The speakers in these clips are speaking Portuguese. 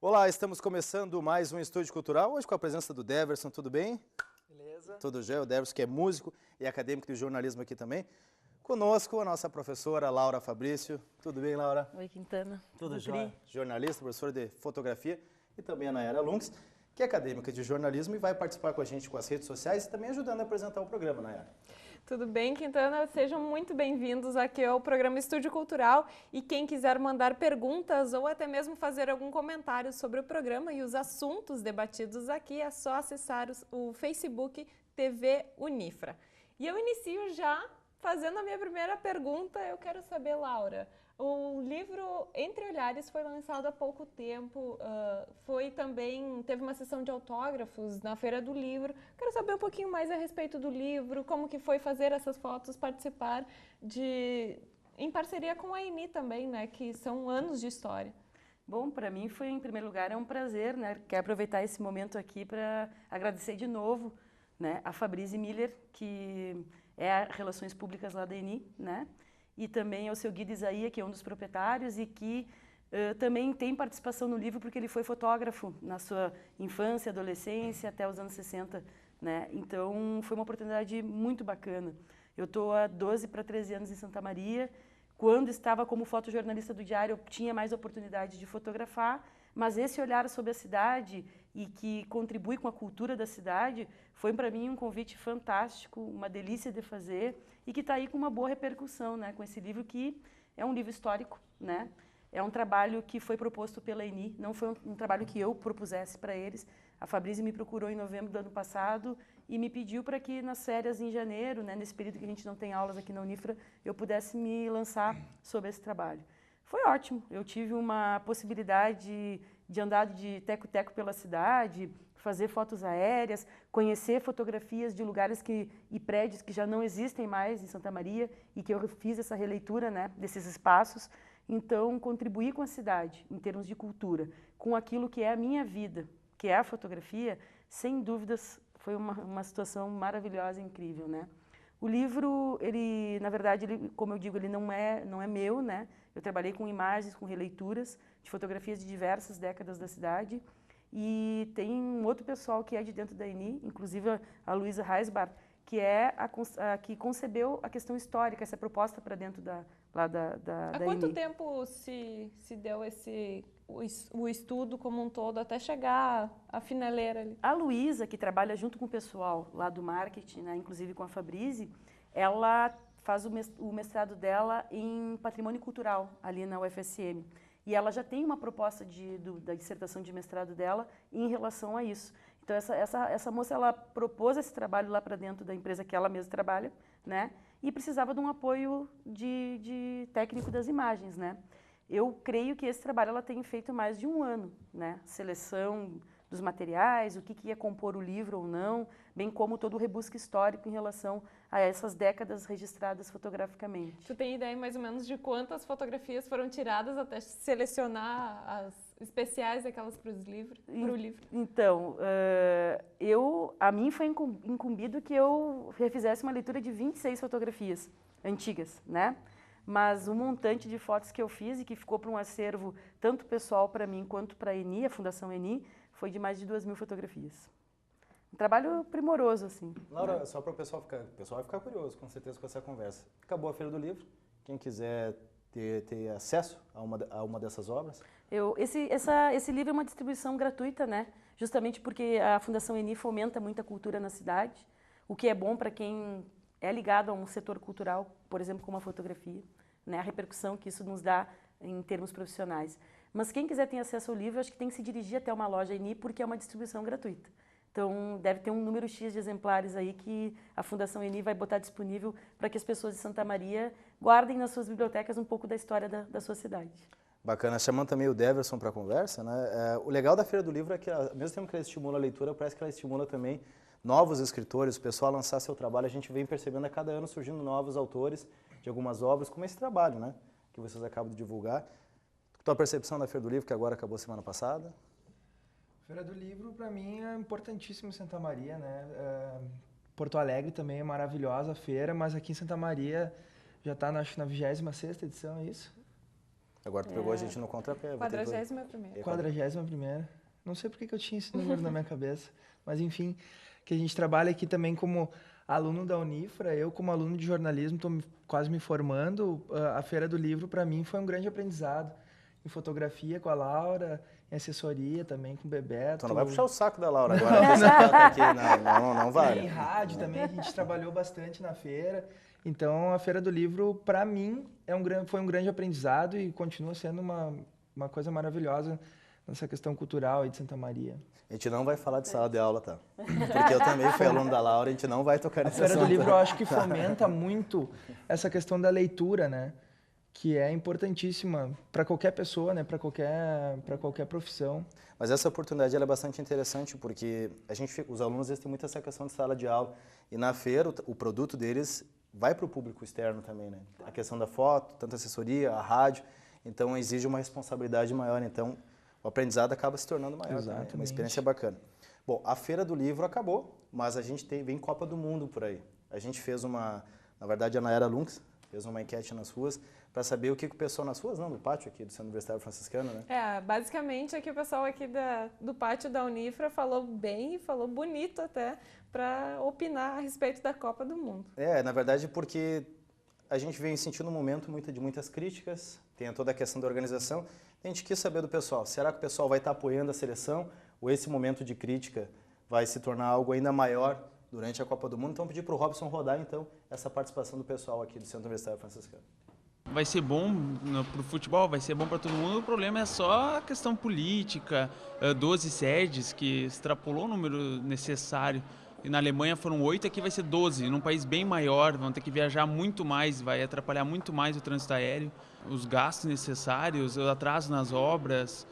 Olá, estamos começando mais um Estúdio Cultural, hoje com a presença do Deverson, tudo bem? Beleza. Tudo jóia, o Deverson que é músico e acadêmico de jornalismo aqui também. Conosco a nossa professora Laura Fabrício, tudo bem, Laura? Oi, Quintana. Tudo jóia, jornalista, professora de fotografia, e também a Nayara Lunks, que é acadêmica de jornalismo e vai participar com a gente com as redes sociais e também ajudando a apresentar o programa, Nayara. Tudo bem, Quintana? Sejam muito bem-vindos aqui ao programa Estúdio Cultural e quem quiser mandar perguntas ou até mesmo fazer algum comentário sobre o programa e os assuntos debatidos aqui, é só acessar o Facebook TV Unifra. E eu inicio já fazendo a minha primeira pergunta. Eu quero saber, Laura, o livro Entre Olhares foi lançado há pouco tempo, teve uma sessão de autógrafos na Feira do Livro. Quero saber um pouquinho mais a respeito do livro, como que foi fazer essas fotos, participar em parceria com a Eni também, né, que são anos de história. Bom, para mim foi, em primeiro lugar, é um prazer, né? Quero aproveitar esse momento aqui para agradecer de novo, né, a Fabrício Miller, que é a Relações Públicas lá da Eni, né? E também ao seu Guido Isaia, que é um dos proprietários e que também tem participação no livro porque ele foi fotógrafo na sua infância, adolescência, até os anos 60, né? Então, foi uma oportunidade muito bacana. Eu estou há 12 para 13 anos em Santa Maria. Quando estava como fotojornalista do Diário, eu tinha mais oportunidade de fotografar, mas esse olhar sobre a cidade e que contribui com a cultura da cidade foi para mim um convite fantástico, uma delícia de fazer e que está aí com uma boa repercussão, né, com esse livro que é um livro histórico, né? É um trabalho que foi proposto pela Eni, não foi um trabalho que eu propusesse para eles. A Fabrício me procurou em novembro do ano passado e me pediu para que nas férias em janeiro, né, nesse período que a gente não tem aulas aqui na Unifra, eu pudesse me lançar sobre esse trabalho. Foi ótimo, eu tive uma possibilidade de andar de teco-teco pela cidade, fazer fotos aéreas, conhecer fotografias de lugares e prédios que já não existem mais em Santa Maria e que eu fiz essa releitura, né, desses espaços. Então, contribuir com a cidade, em termos de cultura, com aquilo que é a minha vida, que é a fotografia, sem dúvidas, foi uma situação maravilhosa e incrível, né? O livro, na verdade, como eu digo, ele não é meu, né? Eu trabalhei com imagens, com releituras de fotografias de diversas décadas da cidade. E tem um outro pessoal que é de dentro da Eni, inclusive a Luísa Reisbart, que é a que concebeu a questão histórica, essa proposta para dentro da Há quanto tempo se deu o estudo como um todo até chegar à finaleira ali? A Luísa, que trabalha junto com o pessoal lá do marketing, né, inclusive com a Fabrício, ela faz o mestrado dela em patrimônio cultural ali na UFSM. E ela já tem uma proposta da dissertação de mestrado dela em relação a isso. Então, essa moça, ela propôs esse trabalho lá para dentro da empresa que ela mesma trabalha, né? E precisava de um apoio de técnico das imagens, né? Eu creio que esse trabalho ela tem feito mais de um ano, né? Seleção dos materiais, o que ia compor o livro ou não, bem como todo o rebusque histórico em relação a essas décadas registradas fotograficamente. Tu tem ideia mais ou menos de quantas fotografias foram tiradas até selecionar as especiais, aquelas para o livro? Então, a mim foi incumbido que eu refizesse uma leitura de 26 fotografias antigas, né? Mas o montante de fotos que eu fiz e que ficou para um acervo tanto pessoal para mim quanto para a Eni, a Fundação Eni, foi de mais de 2.000 fotografias. Um trabalho primoroso, assim. Laura, só para o pessoal vai ficar curioso, com certeza, com essa conversa. Acabou a Feira do Livro. Quem quiser ter acesso a uma dessas obras? Esse livro é uma distribuição gratuita, né? Justamente porque a Fundação Eni fomenta muita cultura na cidade, o que é bom para quem é ligado a um setor cultural, por exemplo, como a fotografia, né? A repercussão que isso nos dá em termos profissionais. Mas quem quiser ter acesso ao livro, acho que tem que se dirigir até uma loja Eni, porque é uma distribuição gratuita. Então, deve ter um número X de exemplares aí que a Fundação Eni vai botar disponível para que as pessoas de Santa Maria guardem nas suas bibliotecas um pouco da história da sua cidade. Bacana. Chamando também o Deverson para a conversa, né? O legal da Feira do Livro é que, ao mesmo tempo que ela estimula a leitura, parece que ela estimula também novos escritores, o pessoal a lançar seu trabalho. A gente vem percebendo a cada ano surgindo novos autores de algumas obras, como esse trabalho, né? Que vocês acabam de divulgar. Tua percepção da Feira do Livro, que agora acabou semana passada? Feira do Livro, para mim, é importantíssimo em Santa Maria, né? Porto Alegre também é maravilhosa a feira, mas aqui em Santa Maria já está, acho, na 26ª edição, é isso? Agora tu pegou a gente no contrapé. 41ª. 41ª. Não sei por que eu tinha esse número na minha cabeça, mas enfim, que a gente trabalha aqui também como aluno da Unifra, eu como aluno de jornalismo estou quase me formando, a Feira do Livro para mim foi um grande aprendizado, em fotografia com a Laura, em assessoria também com o Bebeto. Tu não vai puxar o saco da Laura agora, ela tá aqui, não vai. Em rádio também, a gente trabalhou bastante na feira, então a Feira do Livro para mim foi um grande aprendizado e continua sendo uma coisa maravilhosa nessa questão cultural aí de Santa Maria. A gente não vai falar de sala de aula, tá? Porque eu também fui aluno da Laura, a gente não vai tocar nesse assunto. A Feira do Livro eu acho que fomenta muito essa questão da leitura, né? Que é importantíssima para qualquer pessoa, né? Para qualquer profissão. Mas essa oportunidade ela é bastante interessante porque os alunos eles têm muito essa questão de sala de aula e na feira o produto deles vai para o público externo também, né? A questão da foto, tanto a assessoria, a rádio, então exige uma responsabilidade maior, então o aprendizado acaba se tornando maior. Exatamente. Uma experiência bacana. Bom, a Feira do Livro acabou, mas a gente vem Copa do Mundo por aí. A gente fez na verdade a Nayara Lunks fez uma enquete nas ruas para saber o que o pessoal nas ruas, não, do pátio aqui do Centro Universitário Franciscano, né? Basicamente aqui o pessoal aqui do pátio da Unifra falou bem e falou bonito até para opinar a respeito da Copa do Mundo. Na verdade porque a gente vem sentindo um momento de muitas críticas, tem toda a questão da organização. A gente quis saber do pessoal, será que o pessoal vai estar apoiando a seleção ou esse momento de crítica vai se tornar algo ainda maior durante a Copa do Mundo? Então, pedir para o Robson rodar, então, essa participação do pessoal aqui do Centro Universitário Franciscano. Vai ser bom para o futebol, vai ser bom para todo mundo, o problema é só a questão política, 12 sedes, que extrapolou o número necessário. E na Alemanha foram 8, aqui vai ser 12, num país bem maior, vão ter que viajar muito mais, vai atrapalhar muito mais o trânsito aéreo, os gastos necessários, o atraso nas obras.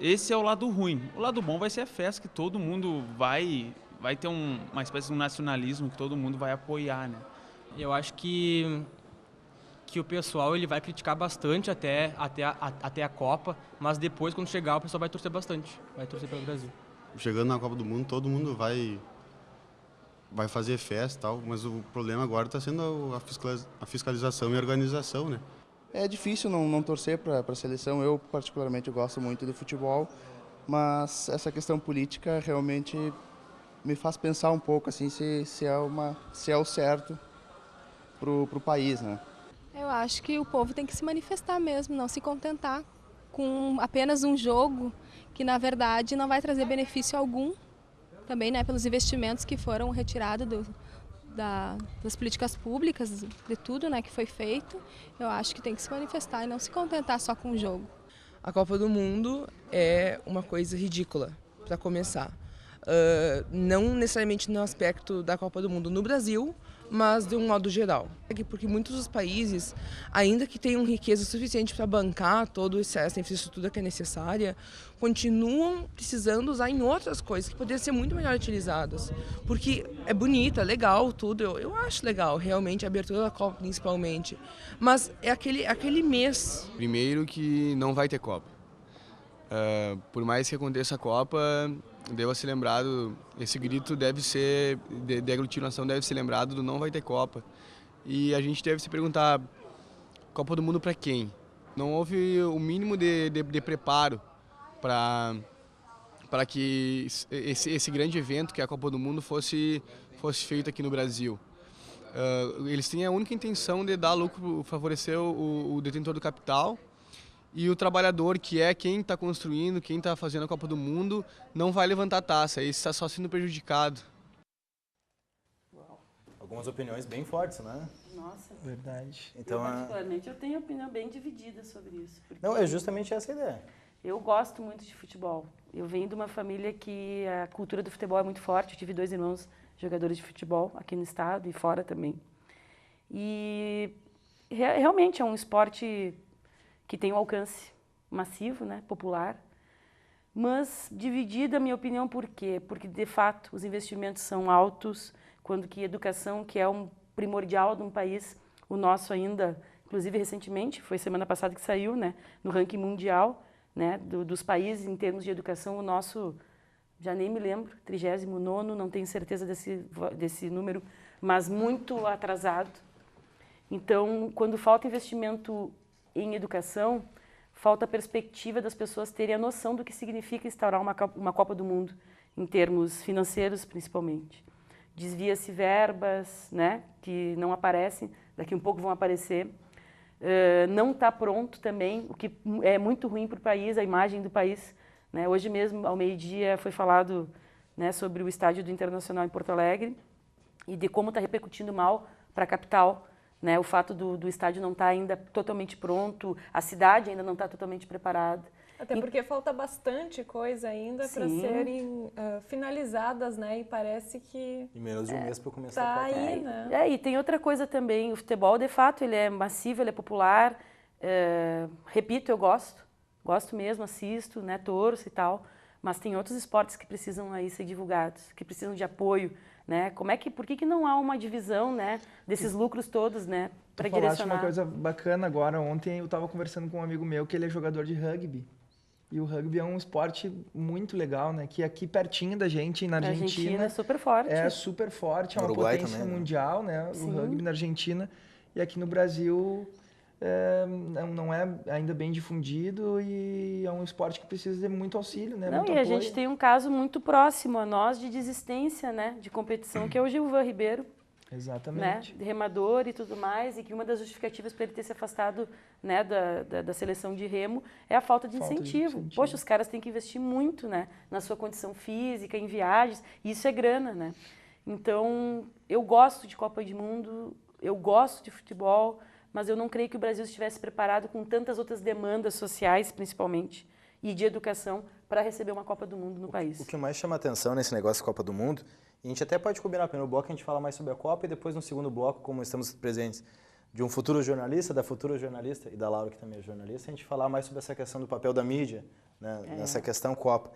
Esse é o lado ruim. O lado bom vai ser a festa, que todo mundo vai ter uma espécie de um nacionalismo que todo mundo vai apoiar, né? Eu acho que o pessoal ele vai criticar bastante até a Copa, mas depois, quando chegar, o pessoal vai torcer bastante, vai torcer pelo Brasil. Chegando na Copa do Mundo, todo mundo vai fazer festa e tal, mas o problema agora está sendo a fiscalização e a organização, né? É difícil não torcer para a seleção, eu particularmente gosto muito do futebol, mas essa questão política realmente me faz pensar um pouco assim, se é o certo pro país, né? Eu acho que o povo tem que se manifestar mesmo, não se contentar com apenas um jogo que na verdade não vai trazer benefício algum, também, né, pelos investimentos que foram retirados das políticas públicas, de tudo, né, que foi feito. Eu acho que tem que se manifestar e não se contentar só com o jogo. A Copa do Mundo é uma coisa ridícula, para começar. Não necessariamente no aspecto da Copa do Mundo no Brasil, mas de um modo geral. Porque muitos dos países, ainda que tenham riqueza suficiente para bancar toda essa infraestrutura que é necessária, continuam precisando usar em outras coisas que poderiam ser muito melhor utilizadas. Porque é bonito, é legal tudo, eu acho legal, realmente, a abertura da Copa principalmente. Mas é aquele mês. Primeiro que não vai ter Copa. Por mais que aconteça a Copa, deva ser lembrado, esse grito deve ser, de aglutinação deve ser lembrado do não vai ter Copa. E a gente deve se perguntar, Copa do Mundo para quem? Não houve o mínimo de preparo para que esse grande evento, que é a Copa do Mundo, fosse feito aqui no Brasil. Eles têm a única intenção de dar lucro, favorecer o detentor do capital, e o trabalhador, que é quem está construindo, quem está fazendo a Copa do Mundo, não vai levantar a taça, ele está só sendo prejudicado. Algumas opiniões bem fortes, né? Nossa. Verdade. Então, particularmente, eu tenho opinião bem dividida sobre isso. Não, é justamente essa a ideia. Eu gosto muito de futebol. Eu venho de uma família que a cultura do futebol é muito forte. Eu tive 2 irmãos jogadores de futebol aqui no estado e fora também. E realmente é um esporte que tem um alcance massivo, né, popular, mas dividida, a minha opinião, por quê? Porque, de fato, os investimentos são altos, quando que educação, que é um primordial de um país, o nosso ainda, inclusive recentemente, foi semana passada que saiu, né, no ranking mundial, né, dos países em termos de educação, o nosso, já nem me lembro, 39º, não tenho certeza desse número, mas muito atrasado. Então, quando falta investimento em educação, falta perspectiva das pessoas terem a noção do que significa instaurar uma Copa do Mundo, em termos financeiros principalmente. Desvia-se verbas, né, que não aparecem, daqui um pouco vão aparecer. Não está pronto também, o que é muito ruim para o país, a imagem do país. Né? Hoje mesmo, ao meio-dia, foi falado, né, sobre o estádio do Internacional em Porto Alegre e de como está repercutindo mal para a capital. Né, o fato do estádio não estar ainda totalmente pronto, a cidade ainda não está totalmente preparada. Até porque falta bastante coisa ainda para serem finalizadas, né? E parece que... Em menos de um mês para começar tá a Copa. aí, né? E tem outra coisa também, o futebol, de fato, ele é massivo, ele é popular. Repito, eu gosto mesmo, assisto, né, torço e tal. Mas tem outros esportes que precisam aí ser divulgados, que precisam de apoio. Né? Por que não há uma divisão, né, desses lucros todos, né, para direcionar? Tu falaste uma coisa bacana agora. Ontem eu estava conversando com um amigo meu que ele é jogador de rugby. E o rugby é um esporte muito legal, né? Que aqui pertinho da gente, na Argentina... A Argentina é super forte. É super forte, é uma Uruguai potência também, né? mundial, né? Sim. O rugby na Argentina. E aqui no Brasil não é ainda bem difundido e é um esporte que precisa de muito auxílio, né? Muito E a apoio. gente tem um caso muito próximo a nós de desistência, né, de competição, que é o Gilvan Ribeiro. Exatamente. Né, de remador e tudo mais, e que uma das justificativas para ele ter se afastado, né, da seleção de remo é a falta de incentivo. Poxa, os caras têm que investir muito, né, na sua condição física, em viagens, e isso é grana, né? Então, eu gosto de Copa do Mundo, eu gosto de futebol, mas eu não creio que o Brasil estivesse preparado com tantas outras demandas sociais, principalmente, e de educação, para receber uma Copa do Mundo no país. O que mais chama atenção nesse negócio da Copa do Mundo, e a gente até pode combinar, no primeiro bloco a gente fala mais sobre a Copa e depois no segundo bloco, como estamos presentes de um futuro jornalista, da futura jornalista e da Laura, que também é jornalista, a gente falar mais sobre essa questão do papel da mídia, né, nessa questão Copa.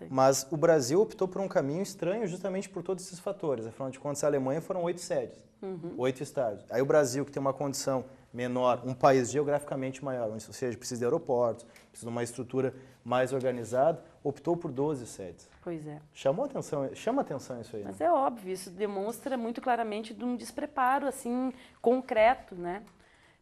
Mas o Brasil optou por um caminho estranho justamente por todos esses fatores. Afinal de contas, a Alemanha foram 8 sedes, 8 estádios. Aí o Brasil, que tem uma condição menor, um país geograficamente maior, ou seja, precisa de aeroportos, precisa de uma estrutura mais organizada, optou por 12 sedes. Pois é. Chama atenção isso aí. Mas é óbvio, isso demonstra muito claramente de um despreparo, assim, concreto, né?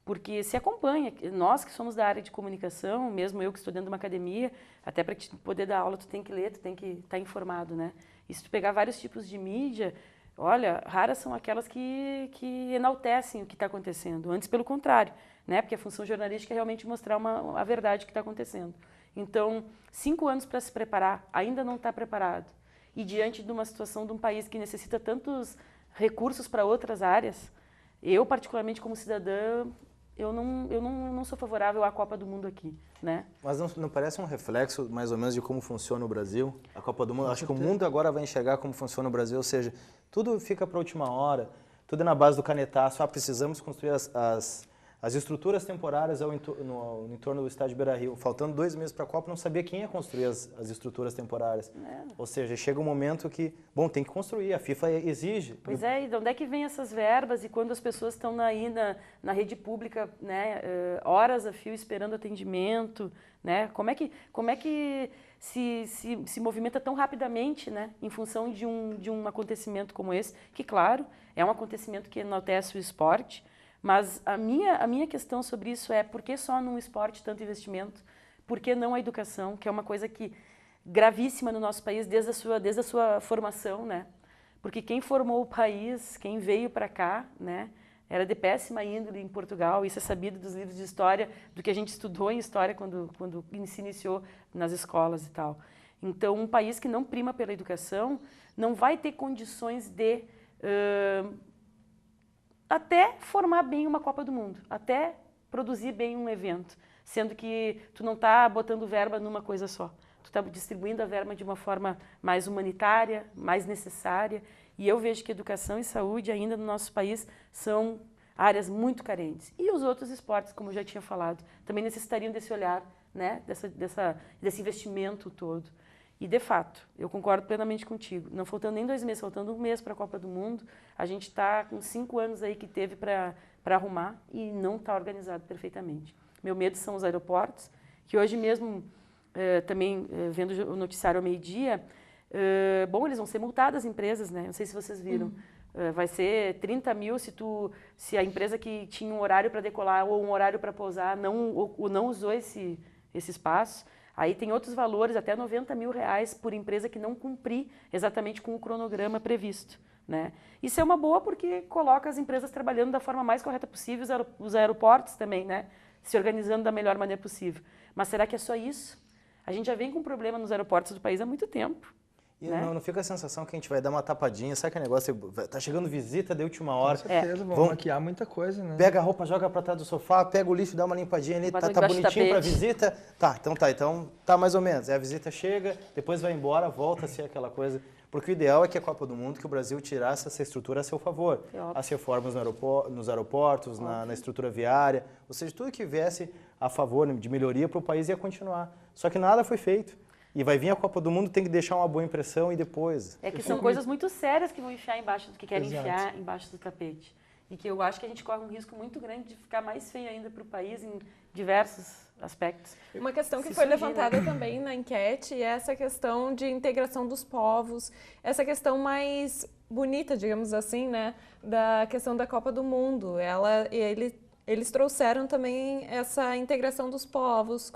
Porque se acompanha, nós que somos da área de comunicação, mesmo eu que estou dentro de uma academia, até para poder dar aula tu tem que ler, tu tem que estar informado, né? E se tu pegar vários tipos de mídia, olha, raras são aquelas que enaltecem o que está acontecendo, antes pelo contrário, né? Porque a função jornalística é realmente mostrar a verdade que está acontecendo. Então, 5 anos para se preparar, ainda não está preparado. E diante de uma situação de um país que necessita tantos recursos para outras áreas, eu, particularmente como cidadã, eu não sou favorável à Copa do Mundo aqui, né? Mas não parece um reflexo, mais ou menos, de como funciona o Brasil? A Copa do Mundo, acho que o mundo agora vai enxergar como funciona o Brasil, ou seja, tudo fica para a última hora, tudo é na base do canetaço, precisamos construir as estruturas temporárias no entorno do estádio Beira-Rio. Faltando 2 meses para a Copa, não sabia quem ia construir as estruturas temporárias. Ou seja, chega um momento que, tem que construir, a FIFA exige. Pois é, e de onde é que vem essas verbas? E quando as pessoas estão aí na rede pública, né, horas a fio esperando atendimento, né? Como é que se movimenta tão rapidamente, né, em função de um acontecimento como esse, que, claro, é um acontecimento que enaltece o esporte. Mas a minha questão sobre isso é por que só no esporte tanto investimento? Por que não a educação, que é uma coisa gravíssima no nosso país desde a sua formação, né? Porque quem formou o país, quem veio para cá, né, era de péssima índole em Portugal. Isso é sabido dos livros de história, do que a gente estudou em história quando se iniciou nas escolas e tal. Então, um país que não prima pela educação não vai ter condições de até formar bem uma Copa do Mundo, até produzir bem um evento, sendo que tu não está botando verba numa coisa só. Tu está distribuindo a verba de uma forma mais humanitária, mais necessária. E eu vejo que educação e saúde ainda no nosso país são áreas muito carentes. E os outros esportes, como eu já tinha falado, também necessitariam desse olhar, né, desse investimento todo. E, de fato, eu concordo plenamente contigo. Não faltando nem 2 meses, faltando 1 mês para a Copa do Mundo, a gente está com 5 anos aí que teve para arrumar e não está organizado perfeitamente. Meu medo são os aeroportos, que hoje mesmo, também vendo o noticiário ao meio-dia, eles vão ser multadas as empresas, né? Não sei se vocês viram. Vai ser 30 mil se a empresa que tinha um horário para decolar ou um horário para pousar não usou esse esse espaço. Aí tem outros valores, até R$90 mil por empresa que não cumprir exatamente com o cronograma previsto, né? Isso é uma boa porque coloca as empresas trabalhando da forma mais correta possível, os aeroportos também, né? Se organizando da melhor maneira possível. Mas será que é só isso? A gente já vem com problema nos aeroportos do país há muito tempo. E né? não fica a sensação que a gente vai dar uma tapadinha, sabe aquele negócio, tá chegando visita de última hora. Com certeza, vão maquiar muita coisa, né? Pega a roupa, joga pra trás do sofá, pega o lixo, dá uma limpadinha ali, tá bonitinho pra visita. Então tá mais ou menos. Aí a visita chega, depois vai embora, volta a ser aquela coisa. Porque o ideal é que a Copa do Mundo, que o Brasil tirasse essa estrutura a seu favor. As reformas nos aeroportos, na estrutura viária, ou seja, tudo que viesse a favor de melhoria para o país ia continuar. Só que nada foi feito. E vai vir a Copa do Mundo, tem que deixar uma boa impressão e depois... É que são coisas muito sérias que vão enfiar embaixo, que querem enfiar embaixo do tapete. E que eu acho que a gente corre um risco muito grande de ficar mais feio ainda para o país em diversos aspectos. Uma questão que foi levantada também na enquete é essa questão de integração dos povos, essa questão mais bonita, digamos assim, né, da questão da Copa do Mundo. Eles trouxeram também essa integração dos povos,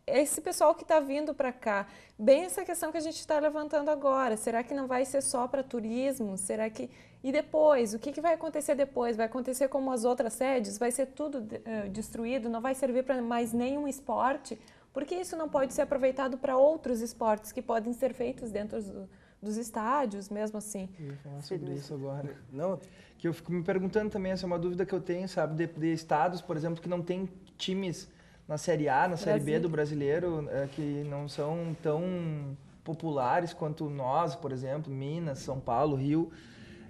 esse pessoal que está vindo para cá, bem essa questão que a gente está levantando agora, será que não vai ser só para turismo? Será que... E depois, o que vai acontecer depois? Vai acontecer como as outras sedes? Vai ser tudo destruído? Não vai servir para mais nenhum esporte? Porque isso não pode ser aproveitado para outros esportes que podem ser feitos dentro dos estádios, mesmo assim. Eu ia falar sobre isso agora. Não, que eu fico me perguntando também, essa é uma dúvida que eu tenho, sabe, de estados, por exemplo, que não tem times na Série A, na Série B do brasileiro, que não são tão populares quanto nós, por exemplo, Minas, São Paulo, Rio.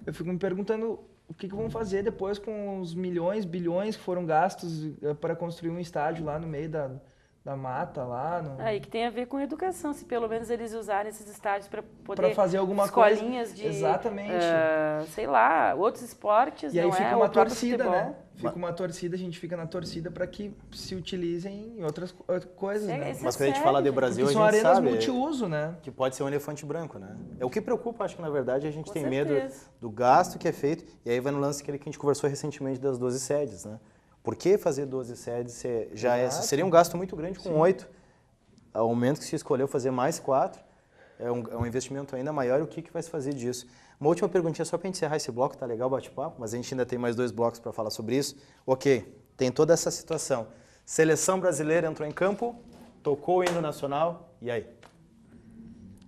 Eu fico me perguntando o que vão fazer depois com os milhões, bilhões que foram gastos para construir um estádio lá no meio da mata lá. E que tem a ver com educação, se pelo menos eles usarem esses estádios para poder fazer alguma escolinhas coisa. De exatamente. Sei lá, outros esportes, e aí não fica é? uma torcida, futebol. né? Fica uma torcida, a gente fica na torcida para que se utilizem em outras coisas, né? Mas quando a gente fala de Brasil, porque a gente são arenas sabe multiuso, né? Que pode ser um elefante branco, né? É o que preocupa, acho que na verdade a gente Com tem certeza. medo do gasto que é feito, e aí vai no lance que a gente conversou recentemente das 12 sedes, né? Por que fazer 12 sedes seria um gasto muito grande com 8? Ao momento que se escolheu fazer mais 4, é um investimento ainda maior. E o que vai se fazer disso? Uma última perguntinha só para encerrar esse bloco, tá legal o bate-papo, mas a gente ainda tem mais 2 blocos para falar sobre isso. Ok, tem toda essa situação. Seleção brasileira entrou em campo, tocou o hino nacional, e aí?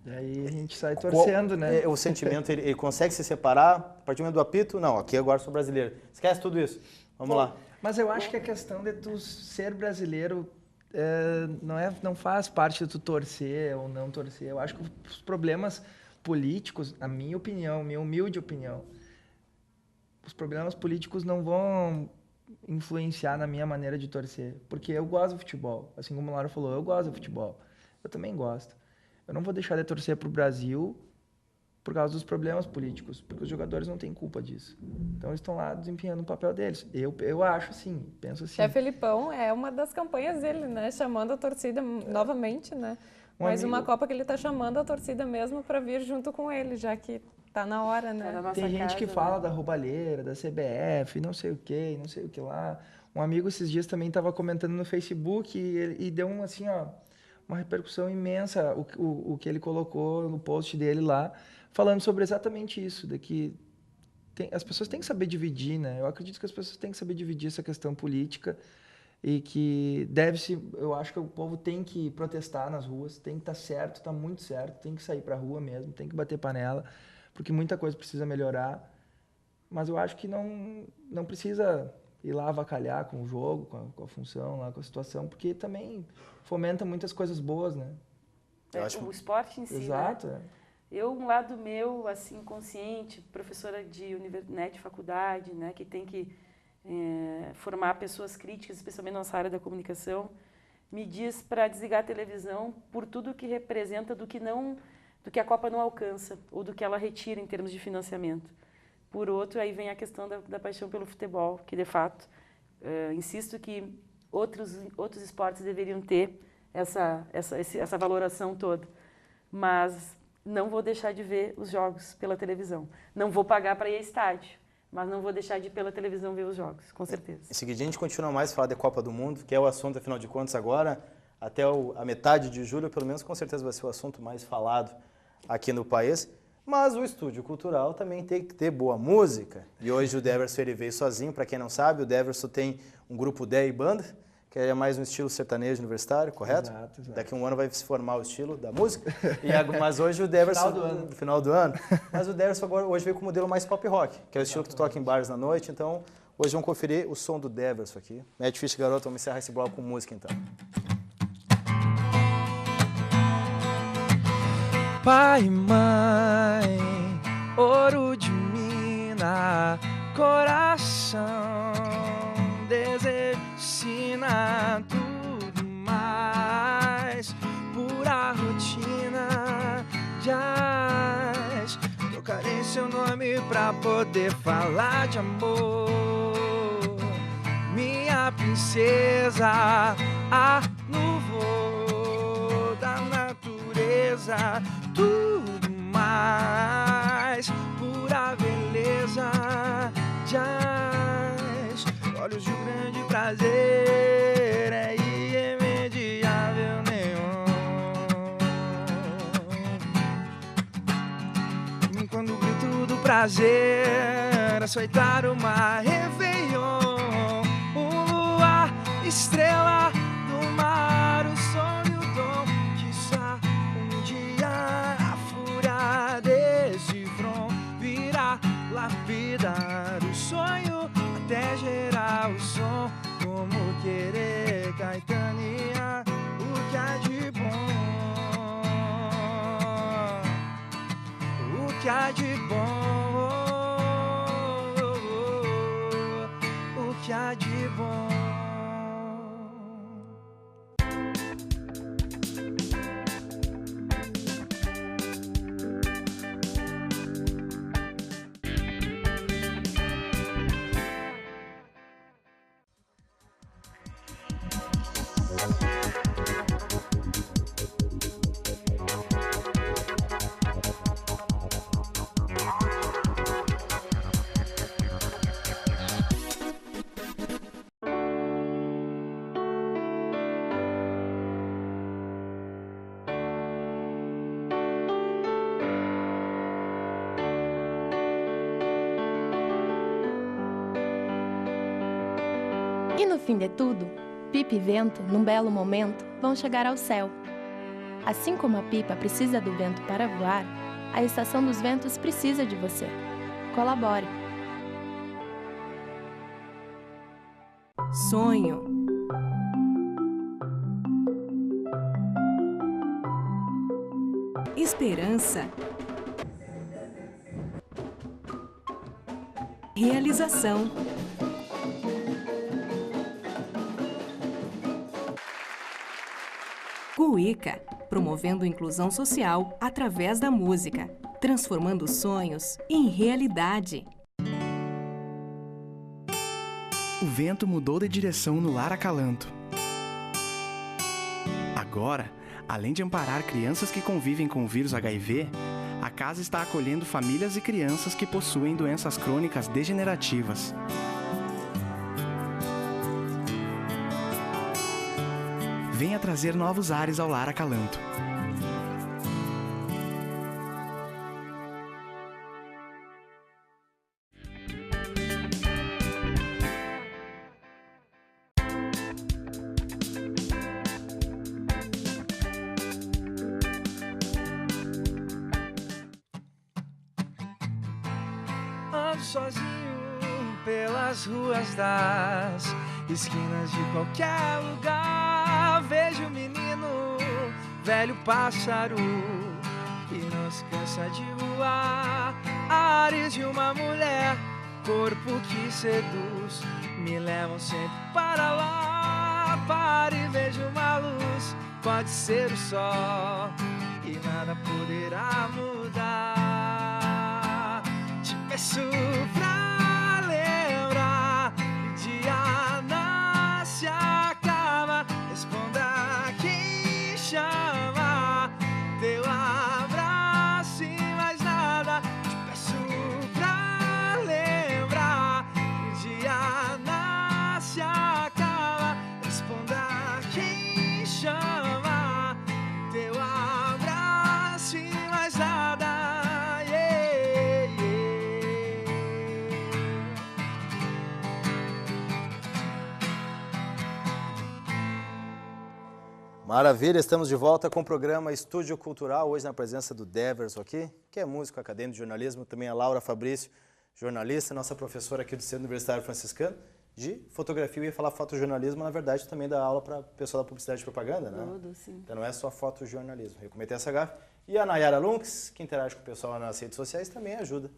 E aí a gente sai torcendo, né? O sentimento, ele consegue se separar? A partir do momento do apito, não, aqui agora sou brasileiro. Esquece tudo isso. Vamos lá. Mas eu acho que a questão de tu ser brasileiro não faz parte de tu torcer ou não torcer. Eu acho que os problemas políticos, na minha opinião, minha humilde opinião, os problemas políticos não vão influenciar na minha maneira de torcer. Porque eu gosto do futebol. Assim como o Laura falou, eu gosto do futebol. Eu também gosto. Eu não vou deixar de torcer pro Brasil por causa dos problemas políticos, porque os jogadores não têm culpa disso. Então eles estão lá desempenhando o papel deles. Eu acho assim, penso assim. Chefe Felipão é uma das campanhas dele, né? Chamando a torcida novamente, né? Mais uma Copa que ele está chamando a torcida mesmo para vir junto com ele, já que tá na hora, né? Tem gente que fala da roubalheira, da CBF, não sei o que, não sei o que lá. Um amigo esses dias também estava comentando no Facebook e deu uma repercussão imensa o que ele colocou no post dele lá, falando sobre exatamente isso, de que as pessoas têm que saber dividir, né? Eu acredito que as pessoas têm que saber dividir essa questão política e que eu acho que o povo tem que protestar nas ruas, tem que estar certo, está muito certo, tem que sair para a rua mesmo, tem que bater panela, porque muita coisa precisa melhorar, mas eu acho que não precisa ir lá avacalhar com o jogo, com a função, lá, com a situação, porque também fomenta muitas coisas boas, né? O esporte em si, exato, né? Eu, um lado meu, assim, consciente, professora de faculdade, né, que tem que formar pessoas críticas, especialmente na nossa área da comunicação, me diz para desligar a televisão por tudo que representa do que a Copa não alcança, ou do que ela retira em termos de financiamento. Por outro, aí vem a questão da paixão pelo futebol, que de fato, insisto que outros esportes deveriam ter essa valoração toda, mas não vou deixar de ver os jogos pela televisão. Não vou pagar para ir ao estádio, mas não vou deixar de ir pela televisão ver os jogos, com certeza. Em seguida a gente continua mais a falar da Copa do Mundo, que é o assunto, afinal de contas, agora. até a metade de julho, pelo menos com certeza vai ser o assunto mais falado aqui no país. Mas o Estúdio Cultural também tem que ter boa música. E hoje o Deverson ele veio sozinho, para quem não sabe, o Deverson tem um grupo Dé e Banda, que é mais um estilo sertanejo universitário, correto? Exato. Daqui a um ano vai se formar o estilo da música. Mas hoje o Deverson... Final do ano. Mas o Deverson agora hoje veio com o modelo mais pop rock, que é o estilo que tu toca em bares na noite. Então, hoje vamos conferir o som do Deverson aqui. Mete ficha, garoto, vamos encerrar esse bloco com música, então. Pai e mãe, ouro de mina, coração, desejo, ensina tudo mais, pura rotina, jazz, tocarei seu nome pra poder falar de amor, minha princesa, a nuvem da natureza, tudo mais, pura beleza, jazz, olhos de um grande prazer, é irremediável nenhum. Quando o grito do prazer açoitar uma Réveillon, um luar, estrela do mar, o sonho, o dom, quiçá um dia a fúria desse front virá lapidar o sonho até gerar o som, como querer Caetania, o que há de bom, o que há de bom, o que há de bom. E no fim de tudo, pipa e vento, num belo momento, vão chegar ao céu. Assim como a pipa precisa do vento para voar, a Estação dos Ventos precisa de você. Colabore. Sonho. Esperança. Realização. Cuíca, promovendo inclusão social através da música, transformando sonhos em realidade. O vento mudou de direção no Lar Acalanto. Agora, além de amparar crianças que convivem com o vírus HIV, a casa está acolhendo famílias e crianças que possuem doenças crônicas degenerativas. Venha trazer novos ares ao Lar Acalanto. Ando sozinho pelas ruas das esquinas de qualquer lugar. Vejo o menino, velho pássaro, que não se cansa de voar. Ares de uma mulher, corpo que seduz, me levam sempre para lá. Pare e vejo uma luz, pode ser o sol, e nada poderá mudar. Te peço pra lembrar que o dia nasce, acaba, responda quem chama, teu abraço e mais nada. Te peço pra lembrar que o dia nasce, acaba, responda quem chama. Maravilha, estamos de volta com o programa Estúdio Cultural, hoje na presença do Deverson aqui, que é músico, acadêmico de jornalismo, também a Laura Fabrício, jornalista, nossa professora aqui do Centro Universitário Franciscano, de fotografia. Eu ia falar fotojornalismo, na verdade também dá aula para o pessoal da publicidade e propaganda, né? Tudo, sim. Então não é só fotojornalismo, eu cometei essa gafe. E a Nayara Lunks, que interage com o pessoal nas redes sociais, também ajuda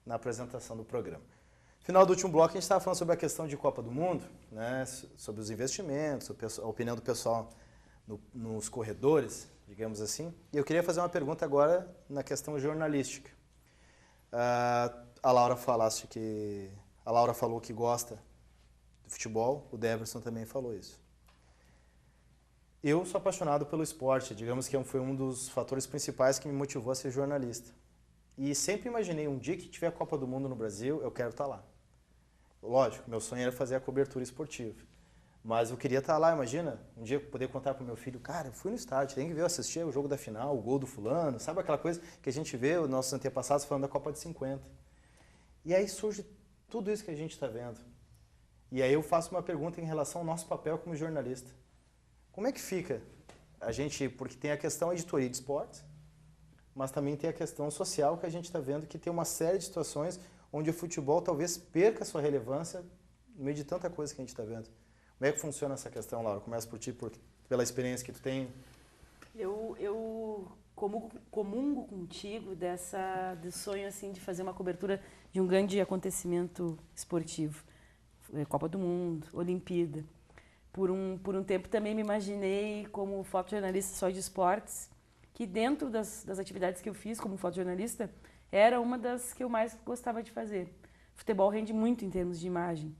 na apresentação do programa. No final do último bloco, a gente estava falando sobre a questão de Copa do Mundo, né? Sobre os investimentos, a opinião do pessoal nos corredores, digamos assim. E eu queria fazer uma pergunta agora na questão jornalística. A Laura falou que gosta de futebol, o Deverson também falou isso. Eu sou apaixonado pelo esporte, digamos que foi um dos fatores principais que me motivou a ser jornalista. E sempre imaginei, um dia que tiver a Copa do Mundo no Brasil, eu quero estar lá. Lógico, meu sonho era fazer a cobertura esportiva. Mas eu queria estar lá, imagina, um dia poder contar para o meu filho, cara, eu fui no estádio, tem que ver, eu assisti o jogo da final, o gol do fulano, sabe aquela coisa que a gente vê os nossos antepassados falando da Copa de 50. E aí surge tudo isso que a gente está vendo. E aí eu faço uma pergunta em relação ao nosso papel como jornalista. Como é que fica a gente, porque tem a questão editoria de esportes, mas também tem a questão social que a gente está vendo que tem uma série de situações onde o futebol talvez perca a sua relevância no meio de tanta coisa que a gente está vendo. Como é que funciona essa questão, Laura? Começa por ti, pela experiência que tu tem. Eu comungo contigo desse sonho assim, de fazer uma cobertura de um grande acontecimento esportivo. Copa do Mundo, Olimpíada. Por um tempo também me imaginei como fotojornalista só de esportes, que dentro das atividades que eu fiz como fotojornalista, era uma das que eu mais gostava de fazer. Futebol rende muito em termos de imagem.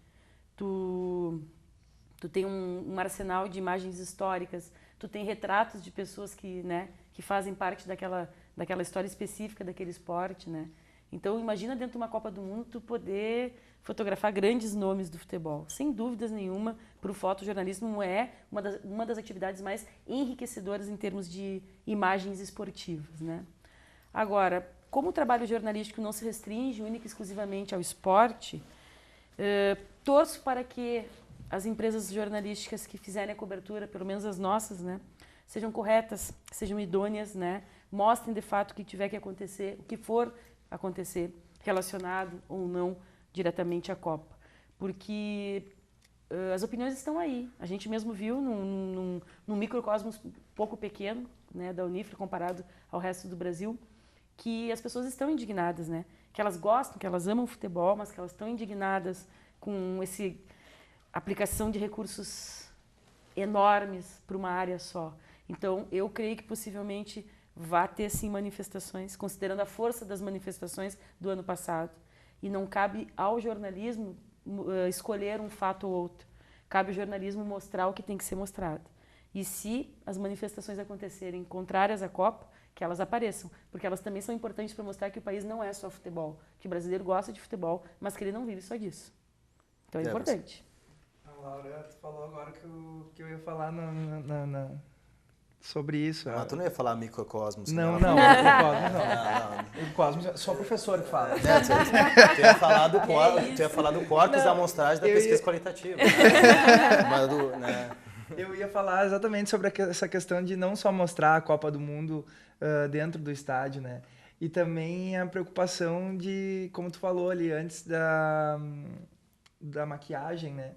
Tu tem um arsenal de imagens históricas, tu tem retratos de pessoas que fazem parte daquela história específica daquele esporte, né? Então, imagina dentro de uma Copa do Mundo tu poder fotografar grandes nomes do futebol. Sem dúvidas nenhuma, para o fotojornalismo é uma das atividades mais enriquecedoras em termos de imagens esportivas, né? Agora, como o trabalho jornalístico não se restringe única e exclusivamente ao esporte, torço para que as empresas jornalísticas que fizerem a cobertura, pelo menos as nossas, né, sejam corretas, sejam idôneas, né, mostrem de fato o que tiver que acontecer, o que for acontecer, relacionado ou não diretamente à Copa. Porque as opiniões estão aí. A gente mesmo viu num microcosmos pouco pequeno, né, da Unifra comparado ao resto do Brasil, que as pessoas estão indignadas, né, que elas gostam, que elas amam futebol, mas que elas estão indignadas com esse aplicação de recursos enormes para uma área só. Então, eu creio que possivelmente vai ter, sim, manifestações, considerando a força das manifestações do ano passado. E não cabe ao jornalismo escolher um fato ou outro. Cabe ao jornalismo mostrar o que tem que ser mostrado. E se as manifestações acontecerem contrárias à Copa, que elas apareçam, porque elas também são importantes para mostrar que o país não é só futebol, que o brasileiro gosta de futebol, mas que ele não vive só disso. Então é importante. Laura, tu falou agora que eu ia falar sobre isso. Ah, tu não ia falar microcosmos? Não, microcosmos, só o professor que fala. Tu ia falar do corpus da amostragem da pesquisa qualitativa. Eu ia falar exatamente sobre essa questão de não só mostrar a Copa do Mundo dentro do estádio, né? E também a preocupação de, como tu falou ali antes, da maquiagem, né?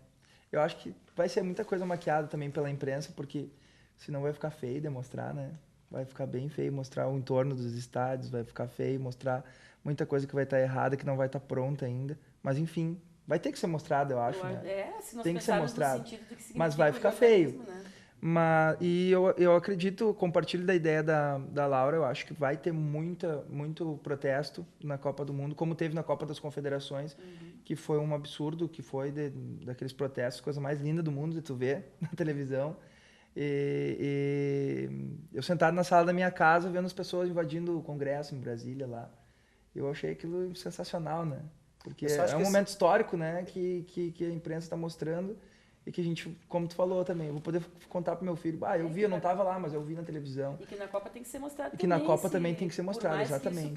Eu acho que vai ser muita coisa maquiada também pela imprensa, porque senão vai ficar feio demonstrar, né? Vai ficar bem feio mostrar o entorno dos estádios, vai ficar feio mostrar muita coisa que vai estar errada, que não vai estar pronta ainda. Mas, enfim, vai ter que ser mostrado, eu acho, né? Se nós tem que ser mostrado. No sentido do que significa, mas vai ficar feio. né? E eu acredito, compartilho da ideia da Laura, eu acho que vai ter muito protesto na Copa do Mundo, como teve na Copa das Confederações, que foi um absurdo, que foi daqueles protestos, coisa mais linda do mundo de tu ver na televisão. E eu sentado na sala da minha casa, vendo as pessoas invadindo o Congresso em Brasília lá. Eu achei aquilo sensacional, né? Porque é um momento histórico, né, que a imprensa está mostrando. E que a gente, como tu falou também, eu vou poder contar pro meu filho, eu vi, eu não estava lá, mas eu vi na televisão. E que na Copa tem que ser mostrado também. E que na Copa também tem que ser mostrado, exatamente.